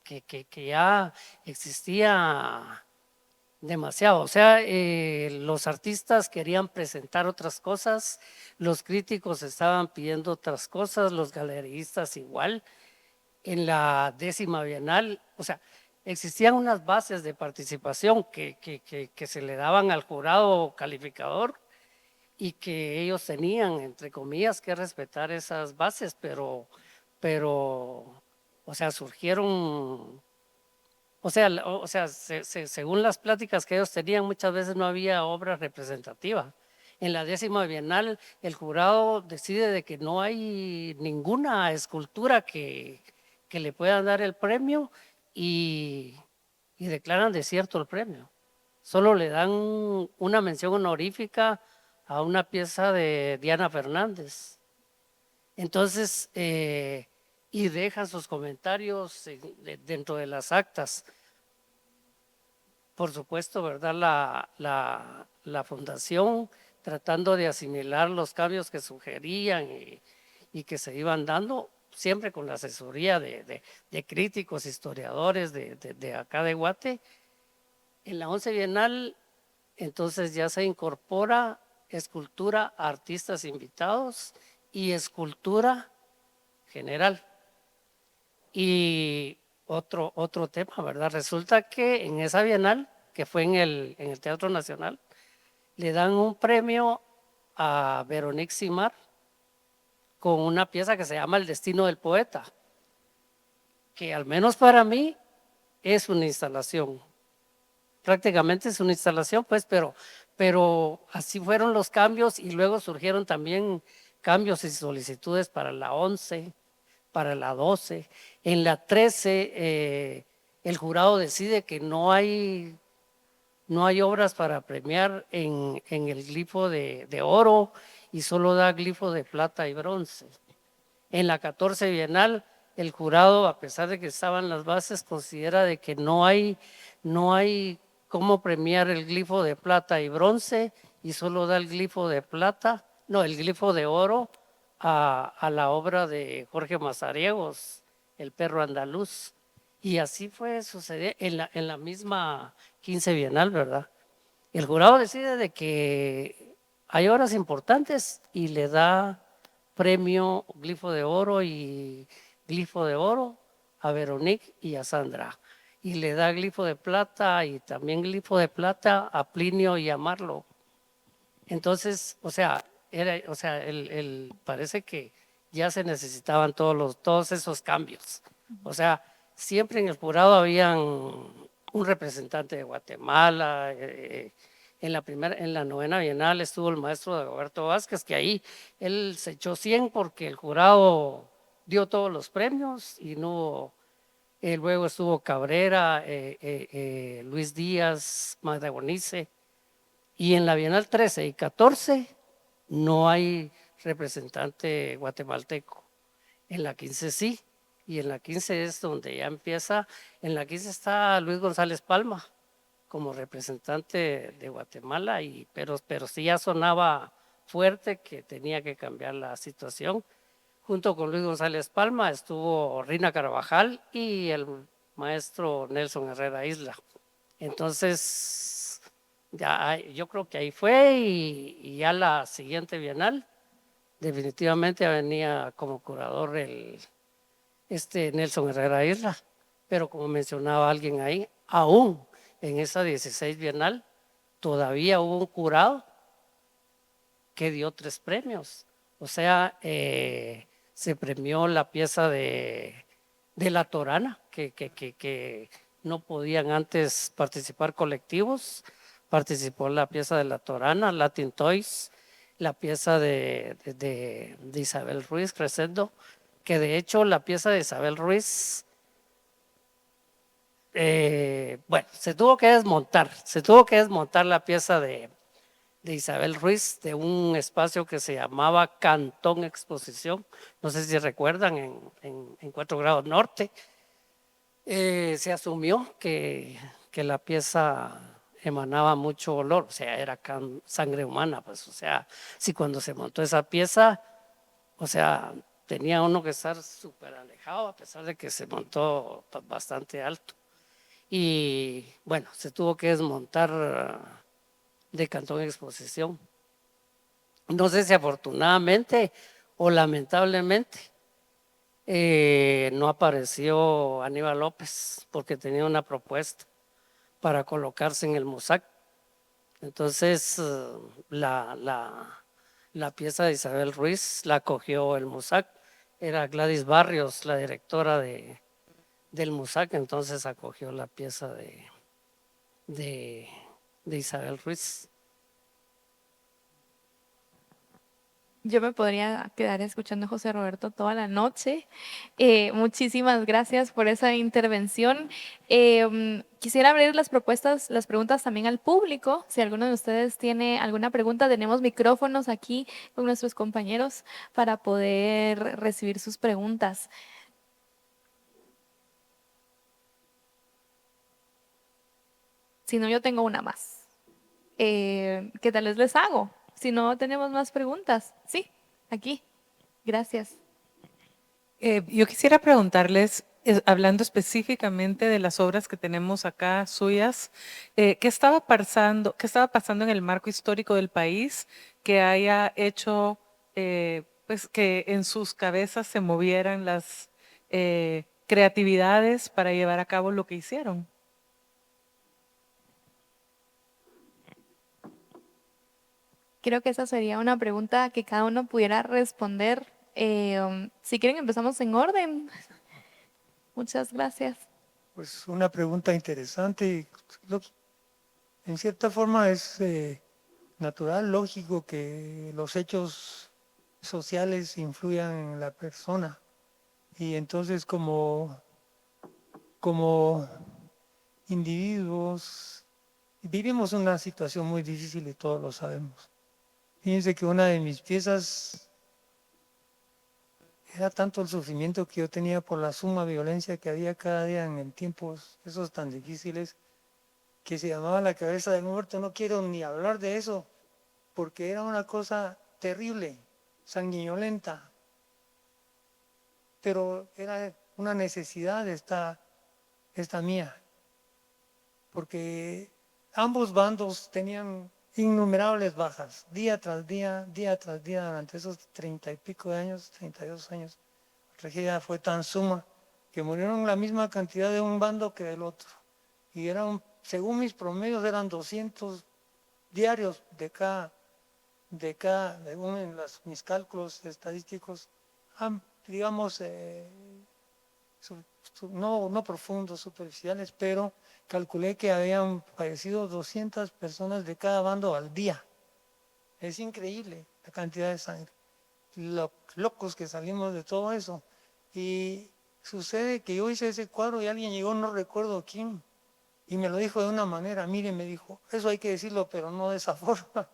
que ya existía demasiado. O sea, los artistas querían presentar otras cosas, los críticos estaban pidiendo otras cosas, los galeristas igual. En la 10ª Bienal, o sea, existían unas bases de participación que se le daban al jurado calificador y que ellos tenían, entre comillas, que respetar esas bases, pero o sea, surgieron, o sea, según las pláticas que ellos tenían, muchas veces no había obra representativa. En la 10ª Bienal, el jurado decide de que no hay ninguna escultura que le puedan dar el premio y declaran desierto el premio. Solo le dan una mención honorífica a una pieza de Diana Fernández. Entonces, y dejan sus comentarios dentro de las actas. Por supuesto, ¿verdad? La fundación tratando de asimilar los cambios que sugerían y que se iban dando, siempre con la asesoría de críticos, historiadores de acá de Guate. En la 11 Bienal, entonces ya se incorpora escultura a artistas invitados y escultura general. Y otro tema, ¿verdad? Resulta que en esa Bienal, que fue en el Teatro Nacional, le dan un premio a Veronique Simard con una pieza que se llama El destino del poeta, que al menos para mí es una instalación. Prácticamente es una instalación, pues, pero así fueron los cambios y luego surgieron también cambios y solicitudes para la 11, para la 12. En la 13 el jurado decide que no hay obras para premiar en el glifo de oro y solo da glifo de plata y bronce. En la 14 Bienal, el jurado, a pesar de que estaban las bases, considera de que no hay cómo premiar el glifo de plata y bronce y solo da el glifo de plata, no, el glifo de oro a la obra de Jorge Mazariegos, El perro andaluz. Y así fue suceder en la misma 15 Bienal, ¿verdad? El jurado decide de que hay obras importantes y le da premio glifo de oro y glifo de oro a Veronique y a Sandra. Y le da glifo de plata y también glifo de plata a Plinio y a Marlo. Entonces, o sea, parece que ya se necesitaban todos esos cambios. O sea, siempre en el jurado habían un representante de Guatemala. En la novena Bienal estuvo el maestro Dagoberto Vázquez, que ahí él se echó 100 porque el jurado dio todos los premios y no hubo. Luego estuvo Cabrera, Luis Díaz, Magda Bonice. Y en la Bienal 13 y 14 no hay representante guatemalteco. En la 15 sí. Y en la 15 es donde ya empieza. En la 15 está Luis González Palma como representante de Guatemala, pero sí ya sonaba fuerte que tenía que cambiar la situación. Junto con Luis González Palma estuvo Rina Carvajal y el maestro Nelson Herrera Isla. Entonces, yo creo que ahí fue y ya la siguiente Bienal definitivamente venía como curador Nelson Herrera Isla, pero como mencionaba alguien ahí, aún en esa 16 Bienal todavía hubo un jurado que dio 3 premios. O sea, se premió la pieza de La Torana, que no podían antes participar colectivos. Participó la pieza de La Torana, Latin Toys, la pieza de Isabel Ruiz Crescendo, que de hecho la pieza de Isabel Ruiz, bueno, se tuvo que desmontar la pieza de Isabel Ruiz de un espacio que se llamaba Cantón Exposición, no sé si recuerdan, en 4 grados norte. Se asumió que la pieza emanaba mucho olor, o sea, era sangre humana, pues, o sea, si cuando se montó esa pieza, o sea, tenía uno que estar súper alejado a pesar de que se montó bastante alto. Y bueno, se tuvo que desmontar de Cantón Exposición. No sé si afortunadamente o lamentablemente no apareció Aníbal López porque tenía una propuesta para colocarse en el MUSAC. Entonces la pieza de Isabel Ruiz la acogió el MUSAC. Era Gladys Barrios, la directora del MUSAC, entonces acogió la pieza de Isabel Ruiz. Yo me podría quedar escuchando a José Roberto toda la noche. Muchísimas gracias por esa intervención. Quisiera abrir las preguntas también al público. Si alguno de ustedes tiene alguna pregunta, tenemos micrófonos aquí con nuestros compañeros para poder recibir sus preguntas. Si no, yo tengo una más. ¿Qué tal les hago? Si no tenemos más preguntas. Sí, aquí. Gracias. Yo quisiera preguntarles, hablando específicamente de las obras que tenemos acá suyas, ¿qué estaba pasando en el marco histórico del país que haya hecho pues que en sus cabezas se movieran las creatividades para llevar a cabo lo que hicieron? Creo que esa sería una pregunta que cada uno pudiera responder. Si quieren, empezamos en orden. Muchas gracias. Pues una pregunta interesante y en cierta forma es natural, lógico que los hechos sociales influyan en la persona y entonces como individuos vivimos una situación muy difícil y todos lo sabemos. Fíjense que una de mis piezas era tanto el sufrimiento que yo tenía por la suma violencia que había cada día en tiempos esos tan difíciles, que se llamaba La cabeza del muerto. No quiero ni hablar de eso, porque era una cosa terrible, sanguinolenta, pero era una necesidad esta mía, porque ambos bandos tenían innumerables bajas, día tras día, durante esos 30 y pico de años, 32 años. La tragedia fue tan suma que murieron la misma cantidad de un bando que del otro. Y eran, según mis promedios, eran 200 diarios según en mis cálculos estadísticos, digamos, no profundos, superficiales, pero calculé que habían fallecido 200 personas de cada bando al día. Es increíble la cantidad de sangre. Locos que salimos de todo eso. Y sucede que yo hice ese cuadro y alguien llegó, no recuerdo quién, y me lo dijo de una manera, mire, me dijo, eso hay que decirlo, pero no de esa forma.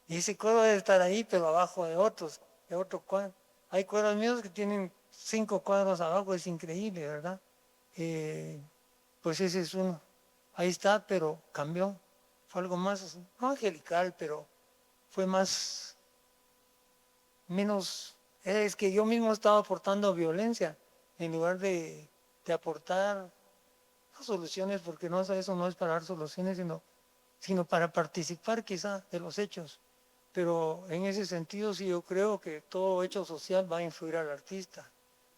Y ese cuadro debe estar ahí, pero abajo de otro cuadro. Hay cuadros míos que tienen 5 cuadros abajo, es increíble, ¿verdad? Pues ese es uno. Ahí está, pero cambió. Fue algo más, no angelical, pero fue menos, es que yo mismo estaba aportando violencia en lugar de aportar no soluciones, porque no, eso no es para dar soluciones, sino para participar quizá de los hechos. Pero en ese sentido sí yo creo que todo hecho social va a influir al artista,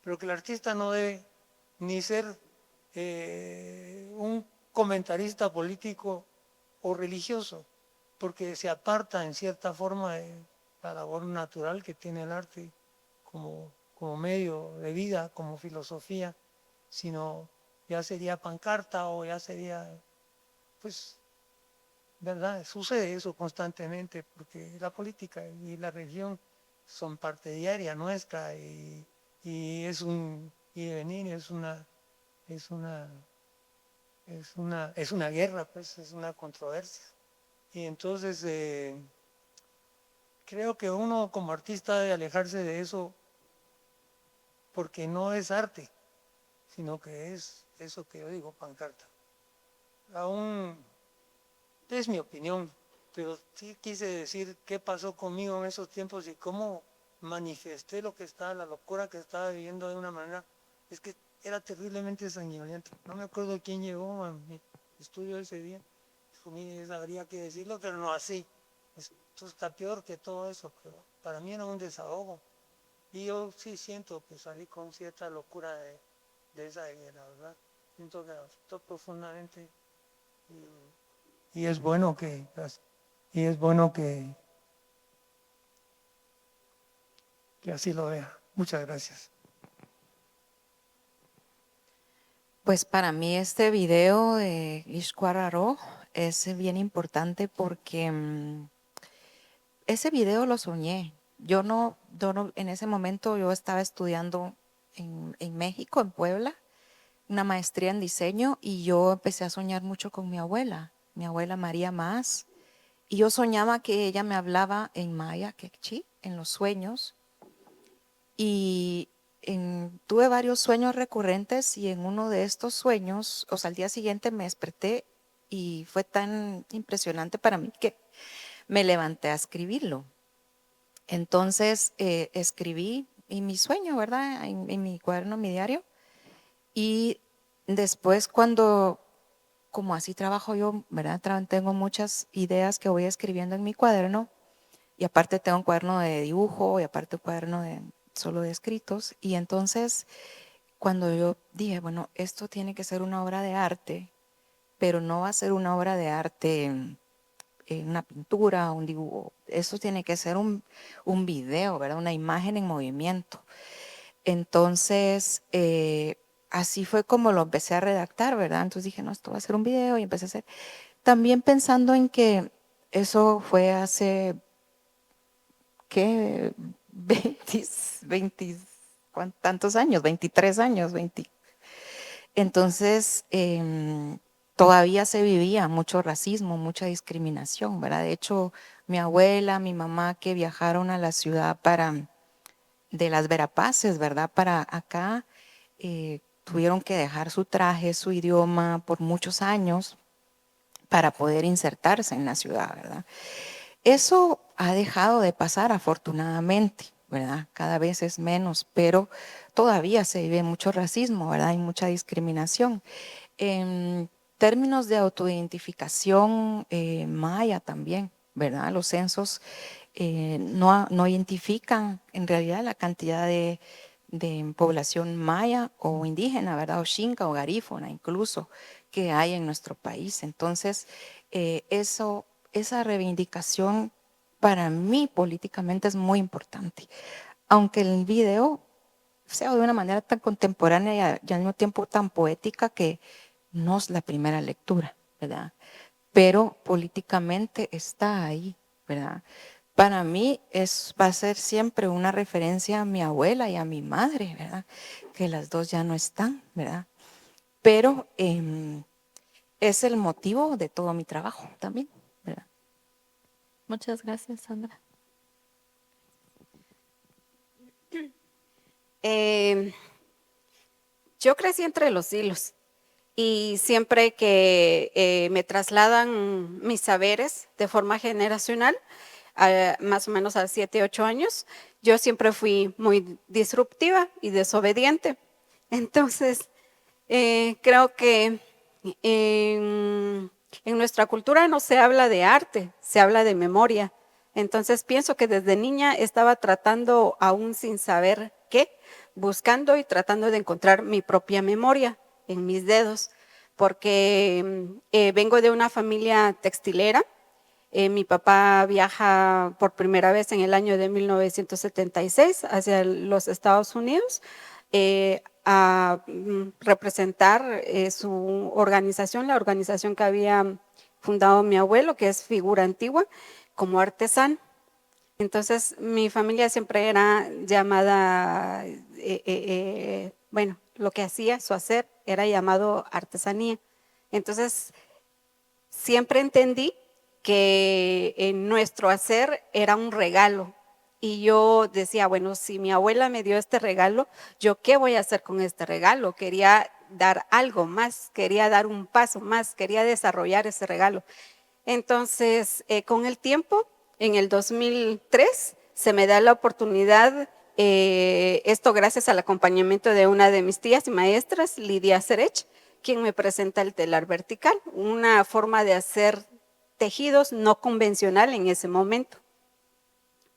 pero que el artista no debe ni ser un comentarista político o religioso, porque se aparta en cierta forma de la labor natural que tiene el arte como medio de vida, como filosofía, sino ya sería pancarta o ya sería, pues, ¿verdad? Sucede eso constantemente porque la política y la religión son parte diaria nuestra y es un ir y venir, es una guerra, pues, es una controversia. Y entonces creo que uno como artista debe alejarse de eso porque no es arte, sino que es eso que yo digo, pancarta. Aún es mi opinión, pero sí quise decir qué pasó conmigo en esos tiempos y cómo manifesté la locura que estaba viviendo de una manera. Es que era terriblemente sanguinoliento. No me acuerdo quién llegó a mi estudio ese día. Dijo, mire, habría que decirlo, pero no así. Esto está peor que todo eso, pero para mí era un desahogo. Y yo sí siento que salí con cierta locura de esa guerra, ¿verdad? Siento que me afectó profundamente y es bueno que así lo vea. Muchas gracias. Pues para mí este video de Ishquararó es bien importante porque ese video lo soñé. Yo no, en ese momento yo estaba estudiando en México, en Puebla, una maestría en diseño y yo empecé a soñar mucho con mi abuela María Más, y yo soñaba que ella me hablaba en maya quechí, en los sueños, y tuve varios sueños recurrentes y en uno de estos sueños, o sea, al día siguiente me desperté y fue tan impresionante para mí que me levanté a escribirlo. Entonces escribí en mi sueño, ¿verdad? En mi cuaderno, mi diario. Y después como así trabajo yo, ¿verdad? Tengo muchas ideas que voy escribiendo en mi cuaderno y aparte tengo un cuaderno de dibujo y aparte un cuaderno solo de escritos. Y entonces cuando yo dije, bueno, esto tiene que ser una obra de arte, pero no va a ser una obra de arte una pintura, un dibujo, eso tiene que ser un video, ¿verdad? Una imagen en movimiento. Entonces, así fue como lo empecé a redactar, ¿verdad? Entonces dije, no, esto va a ser un video y empecé a hacer. También pensando en que eso fue hace, ¿qué? 20 ¿cuántos años? 23 años, 20. Entonces, todavía se vivía mucho racismo, mucha discriminación, ¿verdad? De hecho, mi abuela, mi mamá que viajaron a la ciudad de las Verapaces, ¿verdad? Para acá, tuvieron que dejar su traje, su idioma por muchos años para poder insertarse en la ciudad, ¿verdad? Eso ha dejado de pasar afortunadamente, ¿verdad? Cada vez es menos, pero todavía se vive mucho racismo, ¿verdad? Hay mucha discriminación. términos de autoidentificación maya también, ¿verdad? Los censos no identifican en realidad la cantidad de población maya o indígena, ¿verdad? O xinca o garífuna incluso que hay en nuestro país. Entonces, esa reivindicación para mí políticamente es muy importante. Aunque el video sea de una manera tan contemporánea y al mismo tiempo tan poética que no es la primera lectura, ¿verdad? Pero políticamente está ahí, ¿verdad? Para mí va a ser siempre una referencia a mi abuela y a mi madre, ¿verdad? Que las dos ya no están, ¿verdad? Pero es el motivo de todo mi trabajo también, ¿verdad? Muchas gracias, Sandra. Yo crecí entre los hilos y siempre que me trasladan mis saberes de forma generacional, más o menos a 7, 8 años, yo siempre fui muy disruptiva y desobediente. Entonces, creo que en nuestra cultura no se habla de arte, se habla de memoria. Entonces pienso que desde niña estaba tratando, aún sin saber qué, buscando y tratando de encontrar mi propia memoria en mis dedos, porque vengo de una familia textilera. Mi papá viaja por primera vez en el año de 1976 hacia los Estados Unidos a representar su organización, la organización que había fundado mi abuelo, que es Figura Antigua, como artesano. Entonces, mi familia siempre era llamada, bueno, lo que hacía, su hacer, era llamado artesanía. Entonces, siempre entendí que en nuestro hacer era un regalo. Y yo decía, bueno, si mi abuela me dio este regalo, ¿yo qué voy a hacer con este regalo? Quería dar algo más, quería dar un paso más, quería desarrollar ese regalo. Entonces, con el tiempo, en el 2003, se me da la oportunidad, esto gracias al acompañamiento de una de mis tías y maestras, Lidia Serech, quien me presenta el telar vertical, una forma de hacer tejidos no convencional en ese momento.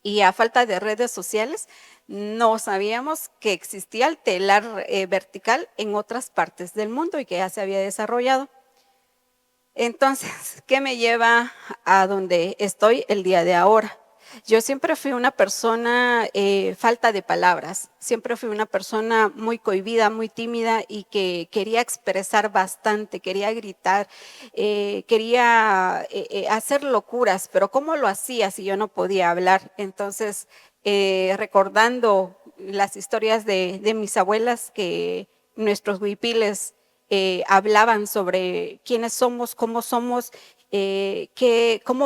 Y a falta de redes sociales, no sabíamos que existía el telar vertical en otras partes del mundo y que ya se había desarrollado. Entonces, ¿qué me lleva a donde estoy el día de ahora? Yo siempre fui una persona falta de palabras, siempre fui una persona muy cohibida, muy tímida y que quería expresar bastante, quería gritar, quería hacer locuras, pero ¿cómo lo hacía si yo no podía hablar? Entonces, recordando las historias de mis abuelas, que nuestros huipiles hablaban sobre quiénes somos, cómo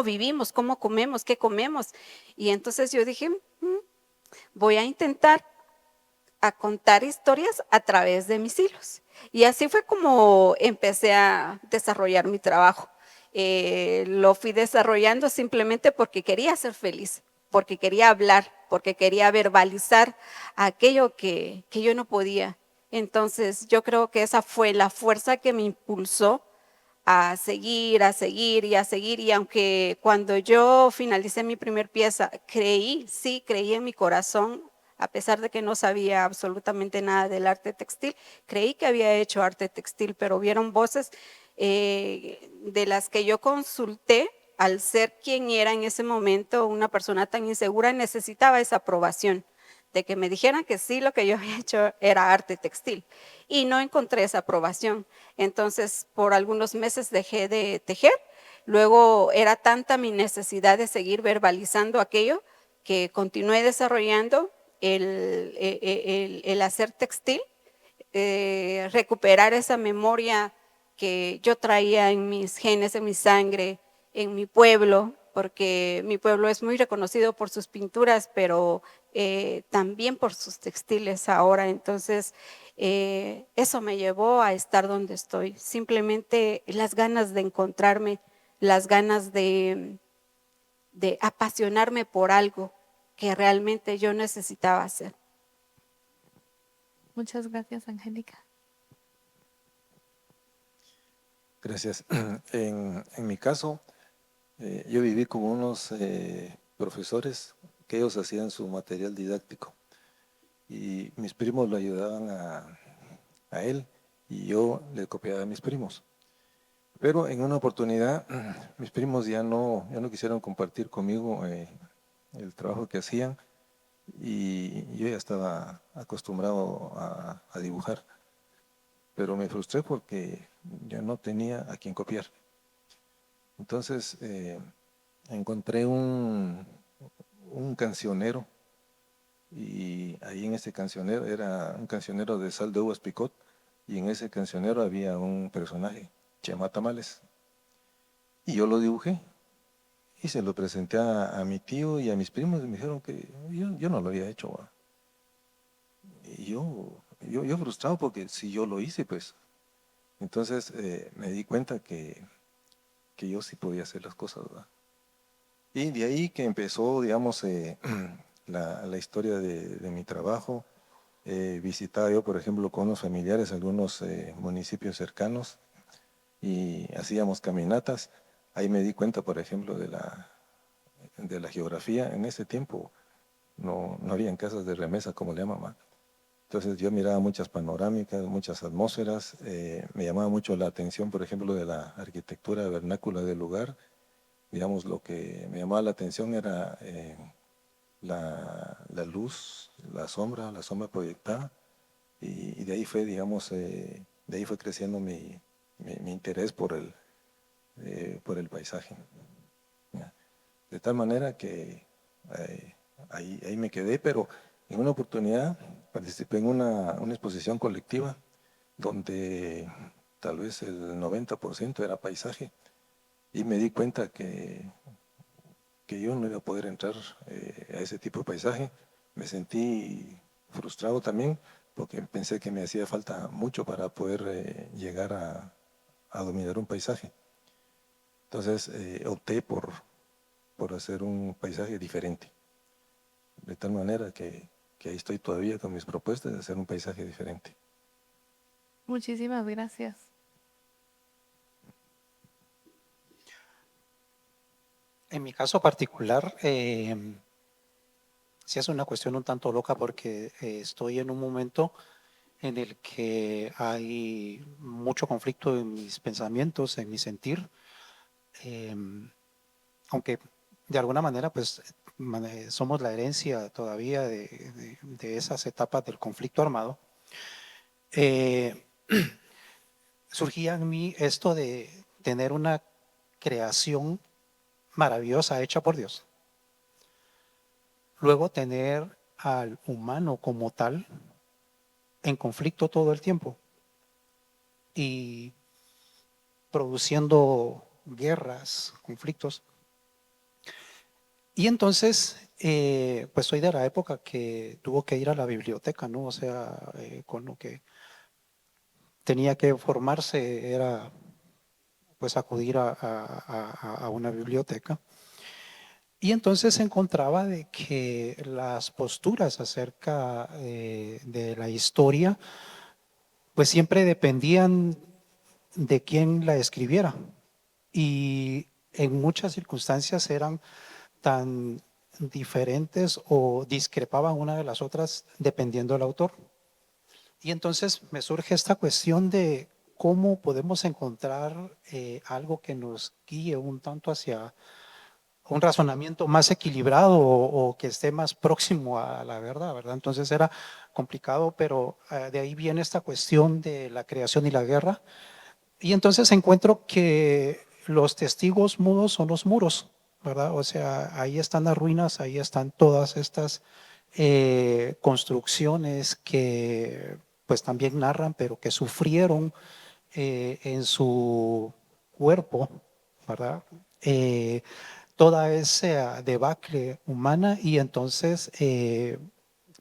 vivimos, cómo comemos, qué comemos. Y entonces yo dije, voy a intentar a contar historias a través de mis hilos. Y así fue como empecé a desarrollar mi trabajo. Lo fui desarrollando simplemente porque quería ser feliz, porque quería hablar, porque quería verbalizar aquello que yo no podía. Entonces yo creo que esa fue la fuerza que me impulsó a seguir, a seguir y a seguir. Y aunque cuando yo finalicé mi primer pieza, creí en mi corazón, a pesar de que no sabía absolutamente nada del arte textil, creí que había hecho arte textil, pero hubieron voces de las que yo consulté. Al ser quien era en ese momento, una persona tan insegura, necesitaba esa aprobación de que me dijeran que sí, lo que yo había hecho era arte textil, y no encontré esa aprobación. Entonces, por algunos meses dejé de tejer. Luego era tanta mi necesidad de seguir verbalizando aquello que continué desarrollando el hacer textil, recuperar esa memoria que yo traía en mis genes, en mi sangre, en mi pueblo, porque mi pueblo es muy reconocido por sus pinturas, pero también por sus textiles ahora. Entonces, eso me llevó a estar donde estoy. Simplemente las ganas de encontrarme, las ganas de apasionarme por algo que realmente yo necesitaba hacer. Muchas gracias, Angélica. Gracias. En mi caso, yo viví con unos profesores que ellos hacían su material didáctico y mis primos lo ayudaban a él y yo le copiaba a mis primos. Pero en una oportunidad mis primos ya no quisieron compartir conmigo el trabajo que hacían y yo ya estaba acostumbrado a dibujar, pero me frustré porque ya no tenía a quien copiar. Entonces encontré un cancionero y ahí en ese cancionero era un cancionero de Sal de Uvas Picot y en ese cancionero había un personaje, Chema Tamales, y yo lo dibujé y se lo presenté a mi tío y a mis primos y me dijeron que yo no lo había hecho. ¿Va? Y yo frustrado porque si yo lo hice, pues. Entonces me di cuenta que yo sí podía hacer las cosas. ¿Va? Y de ahí que empezó, digamos, la historia de mi trabajo. Visitaba yo, por ejemplo, con unos familiares algunos municipios cercanos y hacíamos caminatas. Ahí me di cuenta, por ejemplo, de la geografía. En ese tiempo no habían casas de remesa, como le llaman. ¿Va? Entonces yo miraba muchas panorámicas, muchas atmósferas. Me llamaba mucho la atención, por ejemplo, de la arquitectura vernácula del lugar. Digamos, lo que me llamaba la atención era la luz, la sombra proyectada, y de ahí fue, digamos, de ahí fue creciendo mi interés por el paisaje. ¿Ya? De tal manera que ahí me quedé, pero en una oportunidad participé en una exposición colectiva donde tal vez el 90% era paisaje y me di cuenta que yo no iba a poder entrar a ese tipo de paisaje. Me sentí frustrado también porque pensé que me hacía falta mucho para poder llegar a dominar un paisaje. Entonces opté por hacer un paisaje diferente. De tal manera que ahí estoy todavía con mis propuestas de hacer un paisaje diferente. Muchísimas gracias. En mi caso particular, sí es una cuestión un tanto loca porque estoy en un momento en el que hay mucho conflicto en mis pensamientos, en mi sentir, aunque de alguna manera pues somos la herencia todavía de esas etapas del conflicto armado. Surgía en mí esto de tener una creación maravillosa hecha por Dios. Luego tener al humano como tal en conflicto todo el tiempo y produciendo guerras, conflictos. Y entonces, pues soy de la época que tuvo que ir a la biblioteca, ¿no? O sea, con lo que tenía que formarse era pues acudir a una biblioteca. Y entonces se encontraba de que las posturas acerca de la historia pues siempre dependían de quién la escribiera y en muchas circunstancias eran tan diferentes o discrepaban una de las otras dependiendo del autor. Y entonces me surge esta cuestión de cómo podemos encontrar algo que nos guíe un tanto hacia un razonamiento más equilibrado o que esté más próximo a la verdad, ¿verdad? Entonces era complicado, pero de ahí viene esta cuestión de la creación y la guerra. Y entonces encuentro que los testigos mudos son los muros, ¿verdad? O sea, ahí están las ruinas, ahí están todas estas construcciones que pues también narran, pero que sufrieron en su cuerpo, ¿verdad? Toda esa debacle humana y entonces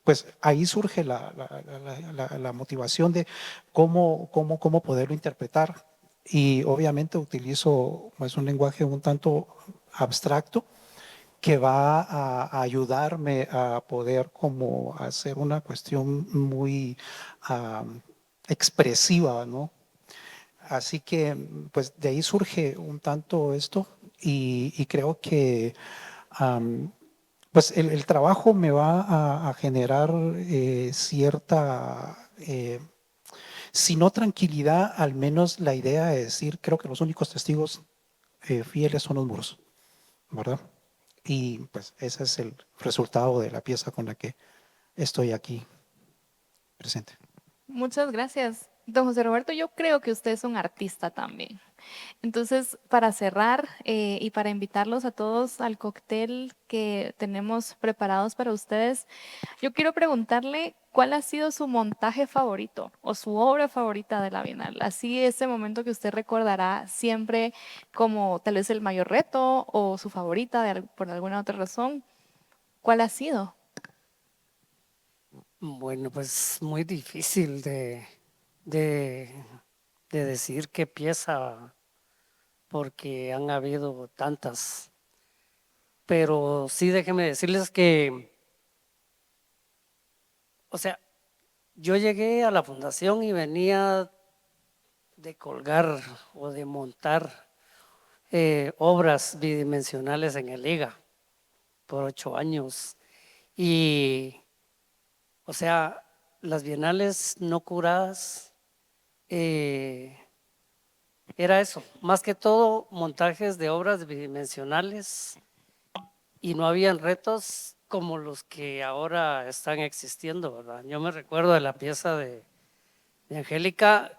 pues ahí surge la motivación de cómo poderlo interpretar y obviamente utilizo pues, un lenguaje un tanto abstracto que va a ayudarme a poder como hacer una cuestión muy expresiva, ¿no? Así que, pues de ahí surge un tanto esto y creo que pues el trabajo me va a generar cierta, si no tranquilidad, al menos la idea de decir, creo que los únicos testigos fieles son los muros, ¿verdad? Y pues ese es el resultado de la pieza con la que estoy aquí presente. Muchas gracias. Don José Roberto, yo creo que usted es un artista también. Entonces, para cerrar y para invitarlos a todos al cóctel que tenemos preparados para ustedes, yo quiero preguntarle cuál ha sido su montaje favorito o su obra favorita de la Bienal. Así ese momento que usted recordará siempre como tal vez el mayor reto o su favorita por alguna otra razón. ¿Cuál ha sido? Bueno, pues muy difícil de, de decir qué pieza, porque han habido tantas. Pero sí, déjenme decirles que, o sea, yo llegué a la fundación y venía de colgar o de montar obras bidimensionales en el IGA por 8 años. Y, o sea, las bienales no curadas, era eso, más que todo montajes de obras bidimensionales, y no habían retos como los que ahora están existiendo, ¿verdad? Yo me recuerdo de la pieza de Angélica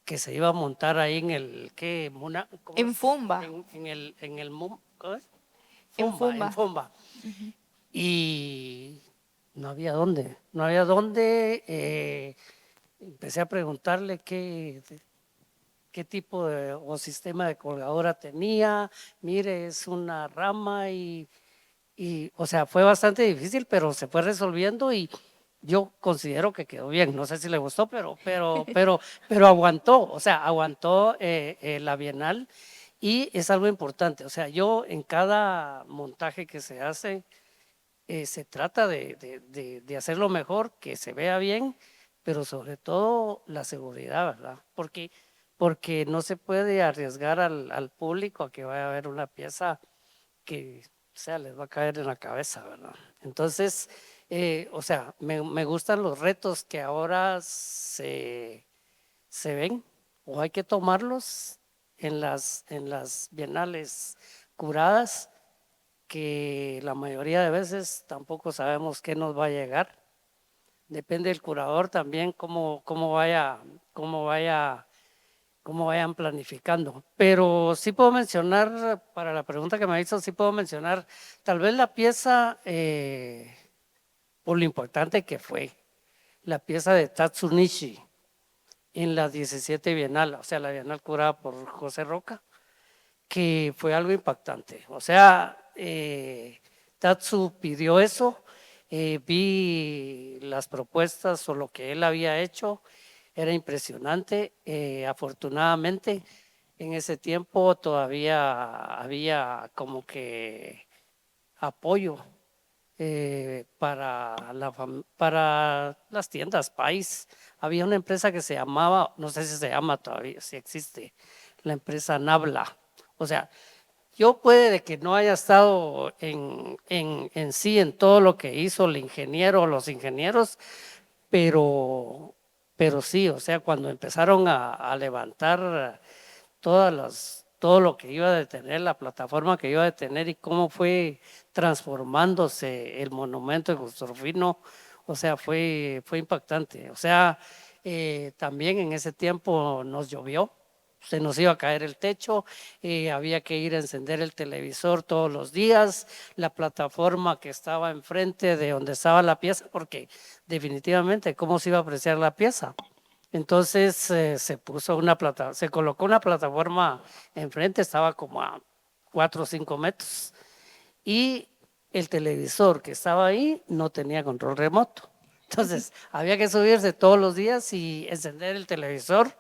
que se iba a montar ahí en el, ¿qué? En Fumba. En el ¿cómo es? En Fumba, en Fumba. Fumba. Y no había dónde, no había dónde. Empecé a preguntarle qué tipo de o sistema de colgadora tenía. Mire, es una rama y, o sea, fue bastante difícil, pero se fue resolviendo y yo considero que quedó bien. No sé si le gustó, pero aguantó, o sea, aguantó la Bienal, y es algo importante. O sea, yo en cada montaje que se hace, se trata de hacerlo mejor, que se vea bien, pero sobre todo la seguridad, ¿verdad? Porque no se puede arriesgar al público a que vaya a ver una pieza que, o sea, les va a caer en la cabeza, ¿verdad? Entonces, o sea, me gustan los retos que ahora se ven, o hay que tomarlos en las bienales curadas, que la mayoría de veces tampoco sabemos qué nos va a llegar. Depende del curador también cómo vayan planificando. Pero sí puedo mencionar, para la pregunta que me hizo, sí puedo mencionar tal vez la pieza, por lo importante que fue, la pieza de Tatsunishi en la 17 Bienal, o sea, la Bienal curada por José Roca, que fue algo impactante. O sea, Tatsu pidió eso, vi las propuestas o lo que él había hecho, era impresionante. Afortunadamente, en ese tiempo todavía había como que apoyo para las tiendas País. Había una empresa que se llamaba, no sé si se llama todavía, si existe, la empresa Nabla. O sea, yo puede de que no haya estado en sí en todo lo que hizo el ingeniero o los ingenieros, pero sí, o sea, cuando empezaron a levantar todo lo que iba a tener, la plataforma que iba a tener y cómo fue transformándose el monumento de Gustorfino, o sea, fue impactante. O sea, también en ese tiempo nos llovió, se nos iba a caer el techo, había que ir a encender el televisor todos los días, la plataforma que estaba enfrente de donde estaba la pieza, porque definitivamente, ¿cómo se iba a apreciar la pieza? Entonces se colocó una plataforma enfrente, estaba como a 4 o 5 metros, y el televisor que estaba ahí no tenía control remoto. Entonces había que subirse todos los días y encender el televisor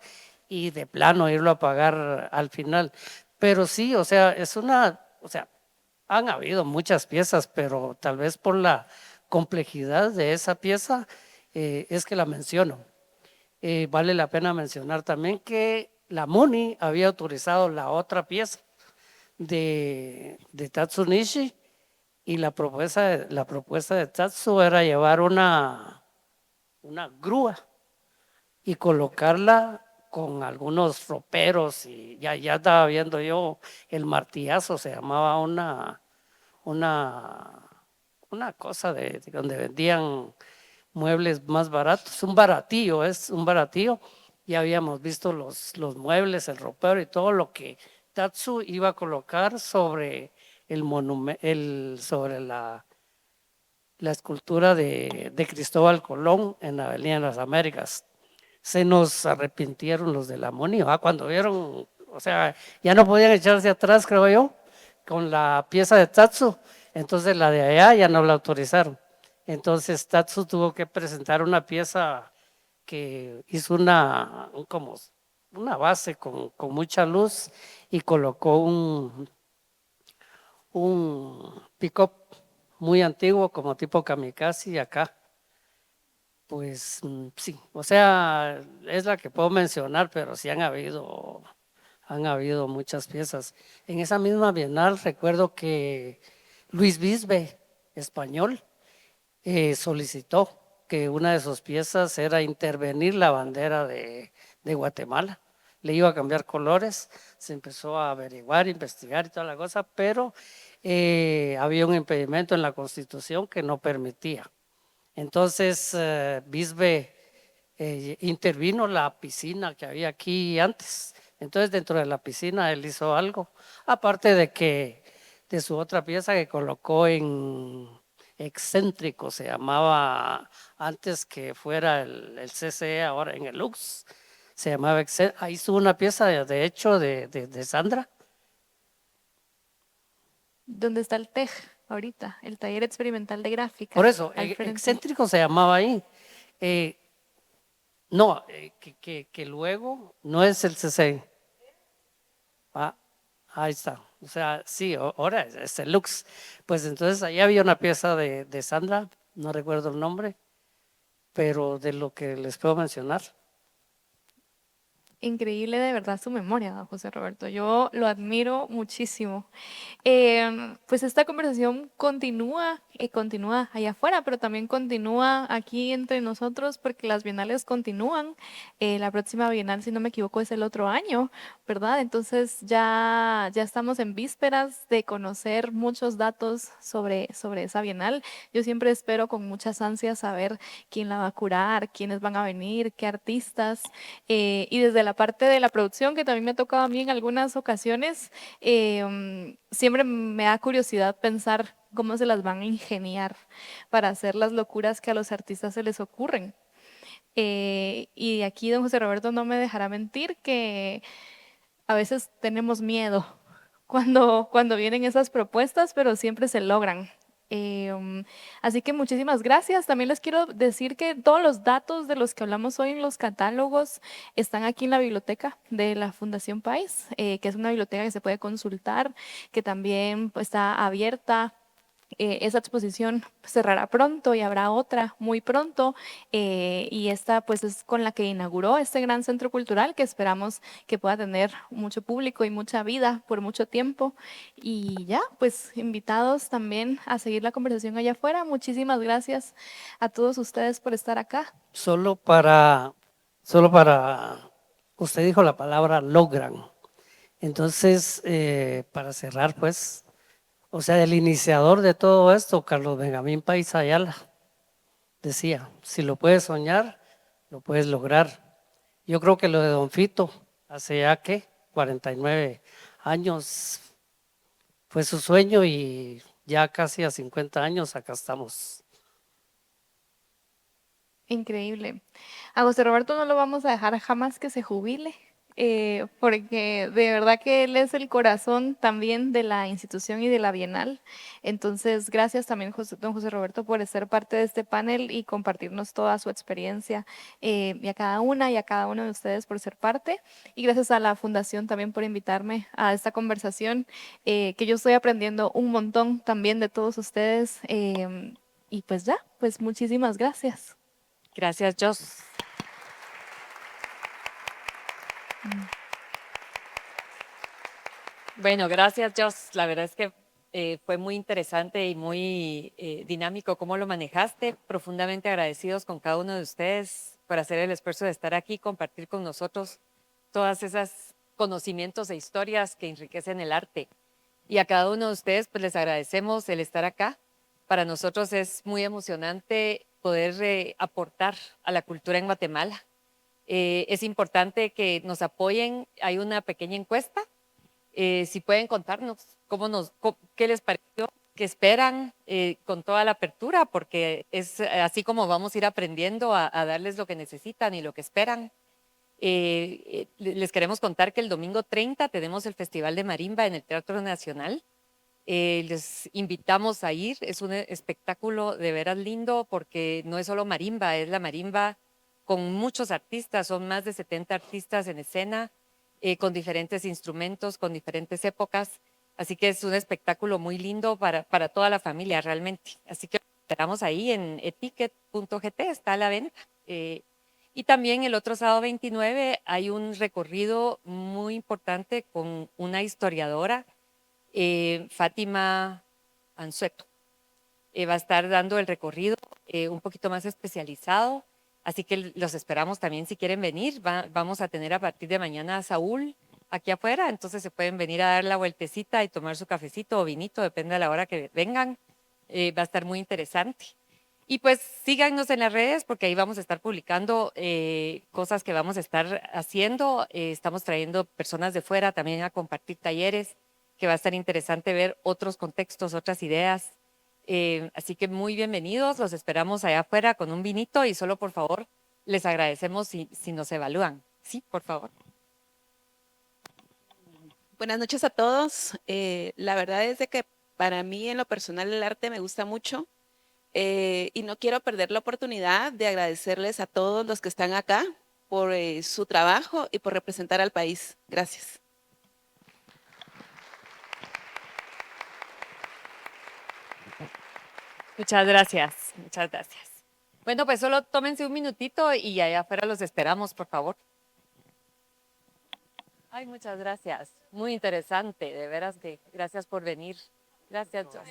y de plano irlo a apagar al final. Pero sí, o sea, o sea, han habido muchas piezas, pero tal vez por la complejidad de esa pieza es que la menciono. Vale la pena mencionar también que la MUNI había autorizado la otra pieza de Tatsu Nishi, y la propuesta de Tatsu era llevar una grúa y colocarla con algunos roperos, y ya estaba viendo yo el martillazo, se llamaba una cosa de donde vendían muebles más baratos, es un baratillo. Ya habíamos visto los muebles, el ropero y todo lo que Tatsu iba a colocar sobre el monumento, sobre la escultura de Cristóbal Colón en la Avenida de las Américas. Se nos arrepintieron los de la MUNI, cuando vieron, o sea, ya no podían echarse atrás, creo yo, con la pieza de Tatsu. Entonces la de allá ya no la autorizaron. Entonces Tatsu tuvo que presentar una pieza que hizo como una base con mucha luz, y colocó un pick-up muy antiguo como tipo kamikaze acá. Pues sí, o sea, es la que puedo mencionar, pero sí han habido muchas piezas. En esa misma Bienal recuerdo que Luis Bisbe, español, solicitó que una de sus piezas era intervenir la bandera de Guatemala. Le iba a cambiar colores, se empezó a averiguar, investigar y toda la cosa, pero había un impedimento en la Constitución que no permitía. Entonces Bisbe intervino la piscina que había aquí antes. Entonces dentro de la piscina él hizo algo, aparte de su otra pieza que colocó en Excéntrico, se llamaba antes que fuera el CCE, ahora en el Lux, se llamaba Excéntrico. Ahí hizo una pieza de hecho de Sandra. ¿Dónde está el TEG ahorita? El Taller Experimental de Gráfica. Por eso, al frente. Excéntrico se llamaba ahí. No, que luego no es el CCE. Ahí está. O sea, sí, ahora es el Lux. Pues entonces ahí había una pieza de Sandra, no recuerdo el nombre, pero de lo que les puedo mencionar. Increíble de verdad su memoria, don José Roberto. Yo lo admiro muchísimo. Pues esta conversación continúa allá afuera, pero también continúa aquí entre nosotros porque las bienales continúan. La próxima bienal, si no me equivoco, es el otro año, ¿verdad? Entonces ya estamos en vísperas de conocer muchos datos sobre esa bienal. Yo siempre espero con muchas ansias saber quién la va a curar, quiénes van a venir, qué artistas. Y desde la parte de la producción, que también me ha tocado a mí en algunas ocasiones, siempre me da curiosidad pensar cómo se las van a ingeniar para hacer las locuras que a los artistas se les ocurren. Y aquí don José Roberto no me dejará mentir que a veces tenemos miedo cuando vienen esas propuestas, pero siempre se logran. Así que muchísimas gracias. También les quiero decir que todos los datos de los que hablamos hoy en los catálogos están aquí en la biblioteca de la Fundación País, que es una biblioteca que se puede consultar, que también pues, está abierta. Esa exposición cerrará pronto y habrá otra muy pronto, y esta pues es con la que inauguró este gran centro cultural que esperamos que pueda tener mucho público y mucha vida por mucho tiempo. Y ya, pues invitados también a seguir la conversación allá afuera. Muchísimas gracias a todos ustedes por estar acá. Solo para, usted dijo la palabra logran. Entonces, para cerrar, pues, o sea, el iniciador de todo esto, Carlos Benjamín Páez Ayala, decía, si lo puedes soñar, lo puedes lograr. Yo creo que lo de Don Fito, hace ya, ¿qué? 49 años fue su sueño, y ya casi a 50 años acá estamos. Increíble. A José Roberto no lo vamos a dejar jamás que se jubile, porque de verdad que él es el corazón también de la institución y de la Bienal. Entonces, gracias también, don José Roberto, por ser parte de este panel y compartirnos toda su experiencia, y a cada una y a cada uno de ustedes por ser parte. Y gracias a la Fundación también por invitarme a esta conversación, que yo estoy aprendiendo un montón también de todos ustedes. Y pues ya, pues muchísimas gracias. Gracias, Jos. Bueno, gracias, Joss. La verdad es que fue muy interesante y muy dinámico cómo lo manejaste. Profundamente agradecidos con cada uno de ustedes por hacer el esfuerzo de estar aquí, compartir con nosotros todas esas conocimientos e historias que enriquecen el arte. Y a cada uno de ustedes pues les agradecemos el estar acá. Para nosotros es muy emocionante poder aportar a la cultura en Guatemala. Es importante que nos apoyen. Hay una pequeña encuesta. Si pueden contarnos qué les pareció, qué esperan con toda la apertura, porque es así como vamos a ir aprendiendo a darles lo que necesitan y lo que esperan. Les queremos contar que el domingo 30 tenemos el Festival de Marimba en el Teatro Nacional. Les invitamos a ir, es un espectáculo de veras lindo porque no es solo marimba, es la marimba con muchos artistas, son más de 70 artistas en escena, con diferentes instrumentos, con diferentes épocas, así que es un espectáculo muy lindo para toda la familia realmente. Así que esperamos ahí en eticket.gt, está a la venta. Y también el otro sábado 29 hay un recorrido muy importante con una historiadora, Fátima Anzueto. Va a estar dando el recorrido un poquito más especializado, así que los esperamos también si quieren venir. Vamos a tener a partir de mañana a Saúl aquí afuera, entonces se pueden venir a dar la vueltecita y tomar su cafecito o vinito, depende de la hora que vengan. Va a estar muy interesante. Y pues síganos en las redes porque ahí vamos a estar publicando cosas que vamos a estar haciendo. Estamos trayendo personas de fuera también a compartir talleres, que va a estar interesante ver otros contextos, otras ideas. Así que muy bienvenidos, los esperamos allá afuera con un vinito y solo por favor les agradecemos si nos evalúan. Sí, por favor. Buenas noches a todos. La verdad es de que para mí en lo personal el arte me gusta mucho y no quiero perder la oportunidad de agradecerles a todos los que están acá por su trabajo y por representar al país. Gracias. Muchas gracias, muchas gracias. Bueno, pues solo tómense un minutito y allá afuera los esperamos, por favor. Ay, muchas gracias. Muy interesante, de veras que gracias por venir. Gracias, Joss.